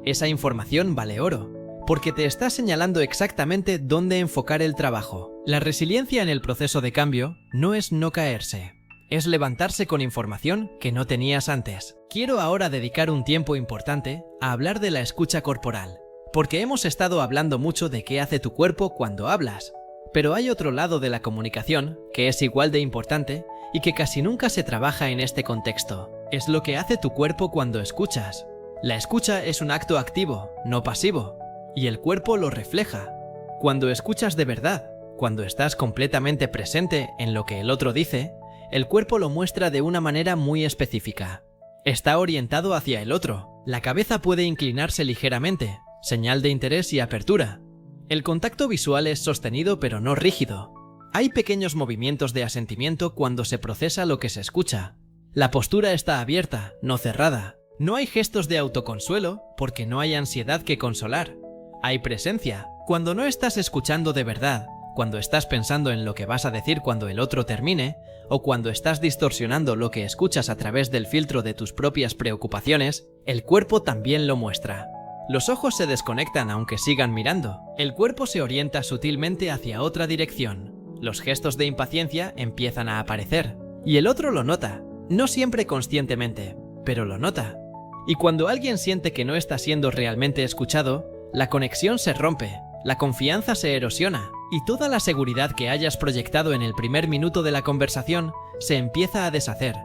Esa información vale oro, porque te está señalando exactamente dónde enfocar el trabajo. La resiliencia en el proceso de cambio no es no caerse, es levantarse con información que no tenías antes. Quiero ahora dedicar un tiempo importante a hablar de la escucha corporal, porque hemos estado hablando mucho de qué hace tu cuerpo cuando hablas, pero hay otro lado de la comunicación que es igual de importante y que casi nunca se trabaja en este contexto. Es lo que hace tu cuerpo cuando escuchas. La escucha es un acto activo, no pasivo, y el cuerpo lo refleja. Cuando escuchas de verdad, cuando estás completamente presente en lo que el otro dice, el cuerpo lo muestra de una manera muy específica. Está orientado hacia el otro. La cabeza puede inclinarse ligeramente, señal de interés y apertura. El contacto visual es sostenido pero no rígido. Hay pequeños movimientos de asentimiento cuando se procesa lo que se escucha. La postura está abierta, no cerrada. No hay gestos de autoconsuelo porque no hay ansiedad que consolar. Hay presencia cuando no estás escuchando de verdad, cuando estás pensando en lo que vas a decir cuando el otro termine, o cuando estás distorsionando lo que escuchas a través del filtro de tus propias preocupaciones, el cuerpo también lo muestra. Los ojos se desconectan aunque sigan mirando. El cuerpo se orienta sutilmente hacia otra dirección. Los gestos de impaciencia empiezan a aparecer. Y el otro lo nota, no siempre conscientemente, pero lo nota. Y cuando alguien siente que no está siendo realmente escuchado, la conexión se rompe, la confianza se erosiona, y toda la seguridad que hayas proyectado en el primer minuto de la conversación se empieza a deshacer.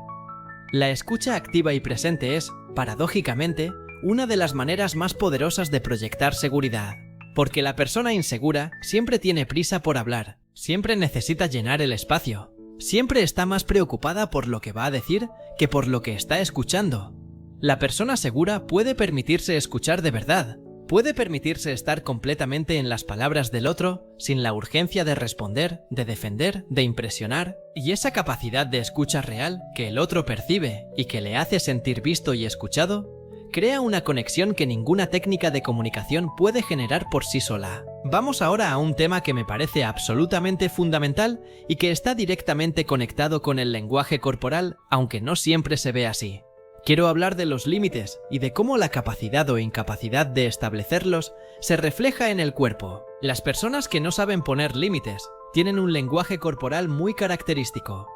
La escucha activa y presente es, paradójicamente, una de las maneras más poderosas de proyectar seguridad. Porque la persona insegura siempre tiene prisa por hablar, siempre necesita llenar el espacio, siempre está más preocupada por lo que va a decir que por lo que está escuchando. La persona segura puede permitirse escuchar de verdad, puede permitirse estar completamente en las palabras del otro sin la urgencia de responder, de defender, de impresionar, y esa capacidad de escucha real que el otro percibe y que le hace sentir visto y escuchado, crea una conexión que ninguna técnica de comunicación puede generar por sí sola. Vamos ahora a un tema que me parece absolutamente fundamental y que está directamente conectado con el lenguaje corporal, aunque no siempre se ve así. Quiero hablar de los límites y de cómo la capacidad o incapacidad de establecerlos se refleja en el cuerpo. Las personas que no saben poner límites tienen un lenguaje corporal muy característico.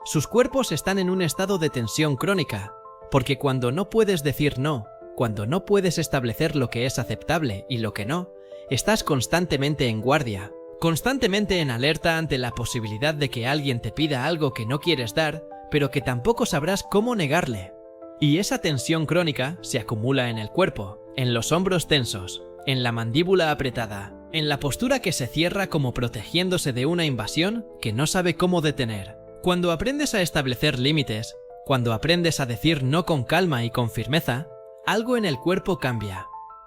Sus cuerpos están en un estado de tensión crónica, porque cuando no puedes decir no, cuando no puedes establecer lo que es aceptable y lo que no, estás constantemente en guardia, constantemente en alerta ante la posibilidad de que alguien te pida algo que no quieres dar, pero que tampoco sabrás cómo negarle. Y esa tensión crónica se acumula en el cuerpo, en los hombros tensos, en la mandíbula apretada, en la postura que se cierra como protegiéndose de una invasión que no sabe cómo detener. Cuando aprendes a establecer límites, cuando aprendes a decir no con calma y con firmeza, algo en el cuerpo cambia.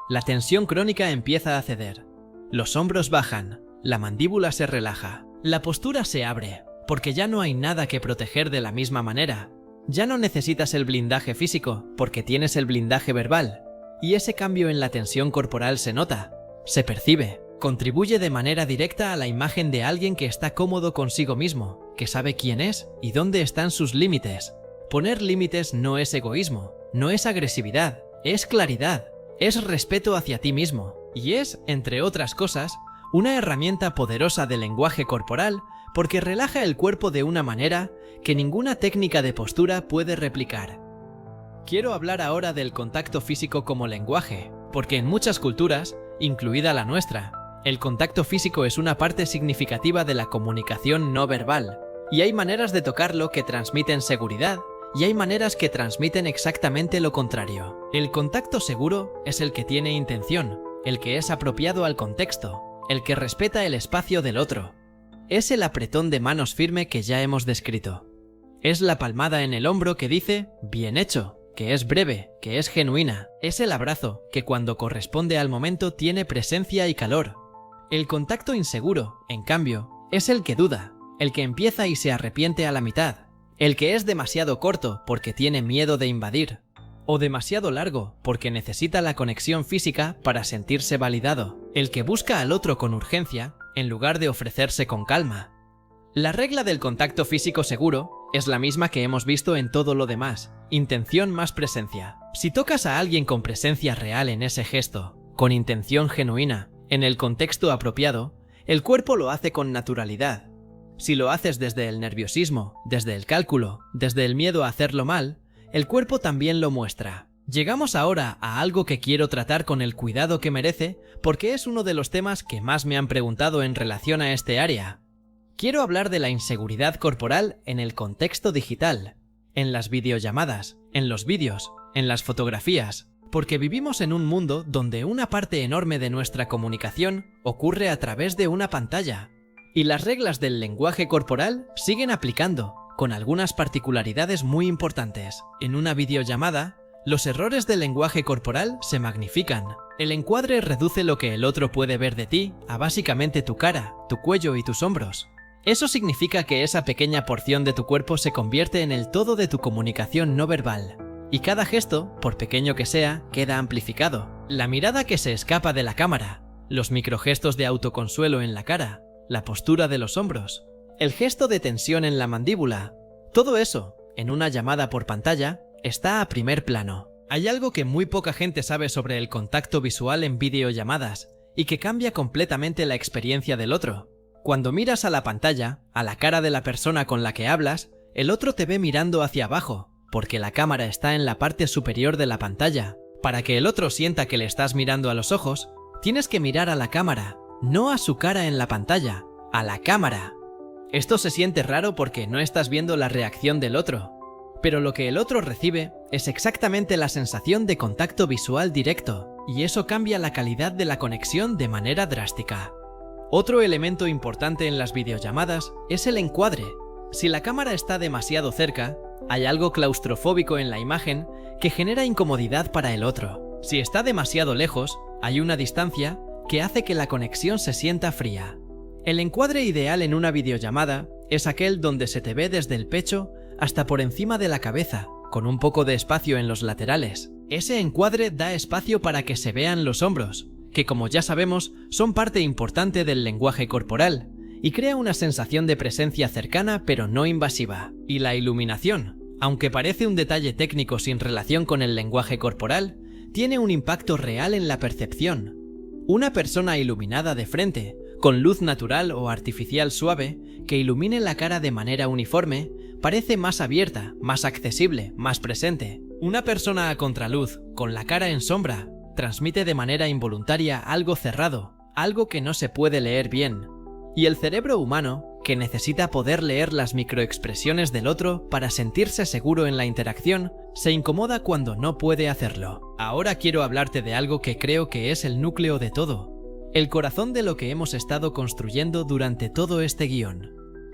La tensión crónica empieza a ceder. Los hombros bajan, la mandíbula se relaja, la postura se abre, porque ya no hay nada que proteger de la misma manera. Ya no necesitas el blindaje físico, porque tienes el blindaje verbal. Y ese cambio en la tensión corporal se nota, se percibe, contribuye de manera directa a la imagen de alguien que está cómodo consigo mismo, que sabe quién es y dónde están sus límites. Poner límites no es egoísmo, no es agresividad, es claridad, es respeto hacia ti mismo, y es, entre otras cosas, una herramienta poderosa de lenguaje corporal porque relaja el cuerpo de una manera que ninguna técnica de postura puede replicar. Quiero hablar ahora del contacto físico como lenguaje, porque en muchas culturas, incluida la nuestra, el contacto físico es una parte significativa de la comunicación no verbal, y hay maneras de tocarlo que transmiten seguridad, y hay maneras que transmiten exactamente lo contrario. El contacto seguro es el que tiene intención, el que es apropiado al contexto, el que respeta el espacio del otro. Es el apretón de manos firme que ya hemos descrito. Es la palmada en el hombro que dice «bien hecho», que es breve, que es genuina. Es el abrazo, que cuando corresponde al momento tiene presencia y calor. El contacto inseguro, en cambio, es el que duda, el que empieza y se arrepiente a la mitad, el que es demasiado corto porque tiene miedo de invadir, o demasiado largo porque necesita la conexión física para sentirse validado, el que busca al otro con urgencia en lugar de ofrecerse con calma. La regla del contacto físico seguro es la misma que hemos visto en todo lo demás, intención más presencia. Si tocas a alguien con presencia real en ese gesto, con intención genuina, en el contexto apropiado, el cuerpo lo hace con naturalidad. Si lo haces desde el nerviosismo, desde el cálculo, desde el miedo a hacerlo mal, el cuerpo también lo muestra. Llegamos ahora a algo que quiero tratar con el cuidado que merece porque es uno de los temas que más me han preguntado en relación a este área. Quiero hablar de la inseguridad corporal en el contexto digital, en las videollamadas, en los vídeos, en las fotografías, porque vivimos en un mundo donde una parte enorme de nuestra comunicación ocurre a través de una pantalla, y las reglas del lenguaje corporal siguen aplicando, con algunas particularidades muy importantes. En una videollamada, los errores del lenguaje corporal se magnifican. El encuadre reduce lo que el otro puede ver de ti a básicamente tu cara, tu cuello y tus hombros. Eso significa que esa pequeña porción de tu cuerpo se convierte en el todo de tu comunicación no verbal. Y cada gesto, por pequeño que sea, queda amplificado. La mirada que se escapa de la cámara, los microgestos de autoconsuelo en la cara, la postura de los hombros, el gesto de tensión en la mandíbula, todo eso, en una llamada por pantalla, está a primer plano. Hay algo que muy poca gente sabe sobre el contacto visual en videollamadas y que cambia completamente la experiencia del otro. Cuando miras a la pantalla, a la cara de la persona con la que hablas, el otro te ve mirando hacia abajo, porque la cámara está en la parte superior de la pantalla. Para que el otro sienta que le estás mirando a los ojos, tienes que mirar a la cámara, no a su cara en la pantalla, a la cámara. Esto se siente raro porque no estás viendo la reacción del otro, pero lo que el otro recibe es exactamente la sensación de contacto visual directo, y eso cambia la calidad de la conexión de manera drástica. Otro elemento importante en las videollamadas es el encuadre. Si la cámara está demasiado cerca, hay algo claustrofóbico en la imagen que genera incomodidad para el otro. Si está demasiado lejos, hay una distancia que hace que la conexión se sienta fría. El encuadre ideal en una videollamada es aquel donde se te ve desde el pecho hasta por encima de la cabeza, con un poco de espacio en los laterales. Ese encuadre da espacio para que se vean los hombros, que como ya sabemos son parte importante del lenguaje corporal, y crea una sensación de presencia cercana pero no invasiva. Y la iluminación, aunque parece un detalle técnico sin relación con el lenguaje corporal, tiene un impacto real en la percepción. Una persona iluminada de frente, con luz natural o artificial suave, que ilumine la cara de manera uniforme, parece más abierta, más accesible, más presente. Una persona a contraluz, con la cara en sombra, transmite de manera involuntaria algo cerrado, algo que no se puede leer bien. Y el cerebro humano, que necesita poder leer las microexpresiones del otro para sentirse seguro en la interacción, se incomoda cuando no puede hacerlo. Ahora quiero hablarte de algo que creo que es el núcleo de todo, el corazón de lo que hemos estado construyendo durante todo este guión.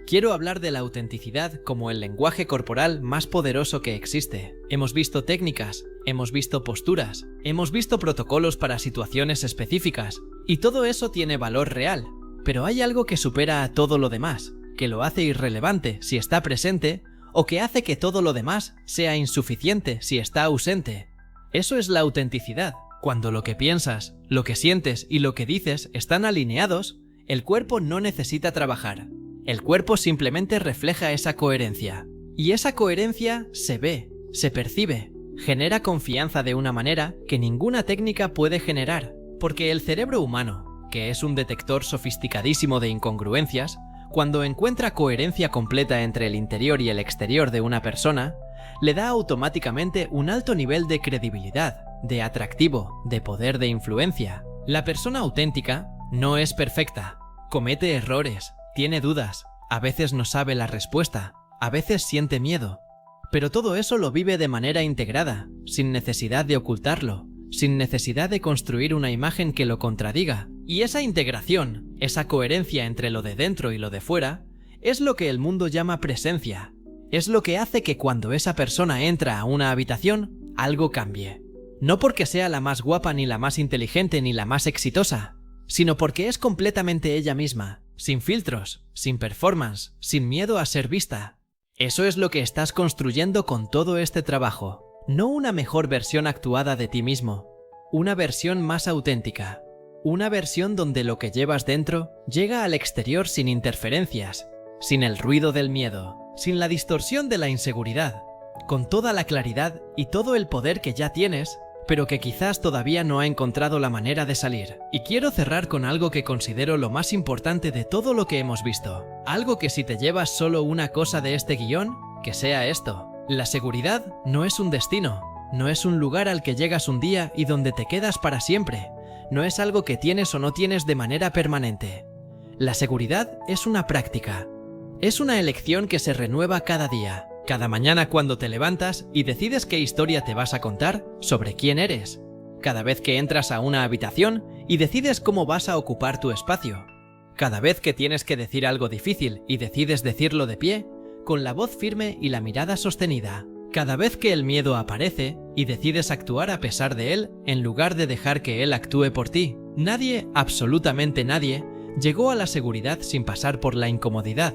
Quiero hablar de la autenticidad como el lenguaje corporal más poderoso que existe. Hemos visto técnicas, hemos visto posturas, hemos visto protocolos para situaciones específicas, y todo eso tiene valor real. Pero hay algo que supera a todo lo demás, que lo hace irrelevante si está presente, o que hace que todo lo demás sea insuficiente si está ausente. Eso es la autenticidad. Cuando lo que piensas, lo que sientes y lo que dices están alineados, el cuerpo no necesita trabajar. El cuerpo simplemente refleja esa coherencia. Y esa coherencia se ve, se percibe, genera confianza de una manera que ninguna técnica puede generar. Porque el cerebro humano, que es un detector sofisticadísimo de incongruencias, cuando encuentra coherencia completa entre el interior y el exterior de una persona, le da automáticamente un alto nivel de credibilidad, de atractivo, de poder de influencia. La persona auténtica no es perfecta, comete errores, tiene dudas, a veces no sabe la respuesta, a veces siente miedo, pero todo eso lo vive de manera integrada, sin necesidad de ocultarlo, sin necesidad de construir una imagen que lo contradiga. Y esa integración, esa coherencia entre lo de dentro y lo de fuera, es lo que el mundo llama presencia. Es lo que hace que cuando esa persona entra a una habitación, algo cambie. No porque sea la más guapa ni la más inteligente ni la más exitosa, sino porque es completamente ella misma, sin filtros, sin performance, sin miedo a ser vista. Eso es lo que estás construyendo con todo este trabajo. No una mejor versión actuada de ti mismo, una versión más auténtica. Una versión donde lo que llevas dentro llega al exterior sin interferencias, sin el ruido del miedo, sin la distorsión de la inseguridad, con toda la claridad y todo el poder que ya tienes, pero que quizás todavía no ha encontrado la manera de salir. Y quiero cerrar con algo que considero lo más importante de todo lo que hemos visto. Algo que si te llevas solo una cosa de este guión, que sea esto. La seguridad no es un destino, no es un lugar al que llegas un día y donde te quedas para siempre. No es algo que tienes o no tienes de manera permanente. La seguridad es una práctica. Es una elección que se renueva cada día, cada mañana cuando te levantas y decides qué historia te vas a contar sobre quién eres. Cada vez que entras a una habitación y decides cómo vas a ocupar tu espacio. Cada vez que tienes que decir algo difícil y decides decirlo de pie, con la voz firme y la mirada sostenida. Cada vez que el miedo aparece y decides actuar a pesar de él en lugar de dejar que él actúe por ti. Nadie, absolutamente nadie, Llegó a la seguridad sin pasar por la incomodidad,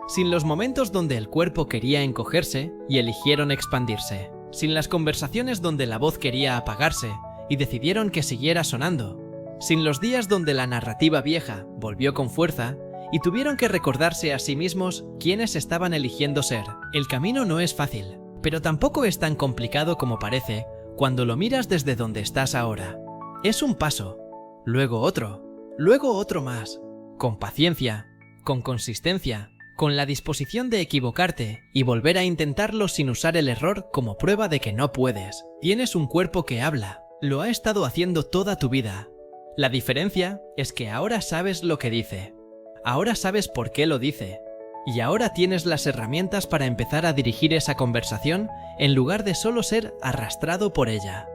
sin los momentos donde el cuerpo quería encogerse y eligieron expandirse, sin las conversaciones donde la voz quería apagarse y decidieron que siguiera sonando, sin los días donde la narrativa vieja volvió con fuerza y tuvieron que recordarse a sí mismos quiénes estaban eligiendo ser. El camino no es fácil, pero tampoco es tan complicado como parece cuando lo miras desde donde estás ahora. Es un paso, luego otro más, con paciencia, con consistencia, con la disposición de equivocarte y volver a intentarlo sin usar el error como prueba de que no puedes. Tienes un cuerpo que habla, lo ha estado haciendo toda tu vida. La diferencia es que ahora sabes lo que dice, ahora sabes por qué lo dice, y ahora tienes las herramientas para empezar a dirigir esa conversación en lugar de solo ser arrastrado por ella.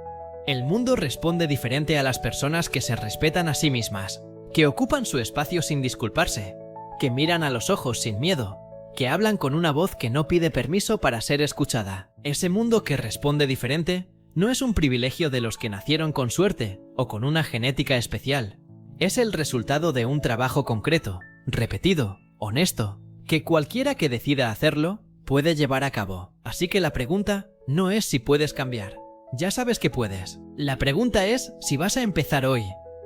El mundo responde diferente a las personas que se respetan a sí mismas, que ocupan su espacio sin disculparse, que miran a los ojos sin miedo, que hablan con una voz que no pide permiso para ser escuchada. Ese mundo que responde diferente no es un privilegio de los que nacieron con suerte o con una genética especial. Es el resultado de un trabajo concreto, repetido, honesto, que cualquiera que decida hacerlo puede llevar a cabo. Así que la pregunta no es si puedes cambiar. Ya sabes que puedes. La pregunta es si vas a empezar hoy,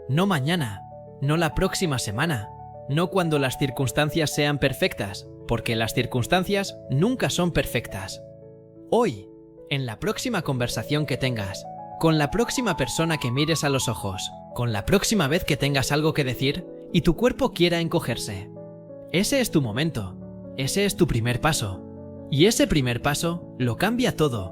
no mañana, no la próxima semana, no cuando las circunstancias sean perfectas, porque las circunstancias nunca son perfectas. Hoy, en la próxima conversación que tengas, con la próxima persona que mires a los ojos, con la próxima vez que tengas algo que decir y tu cuerpo quiera encogerse. Ese es tu momento, ese es tu primer paso. Y ese primer paso lo cambia todo.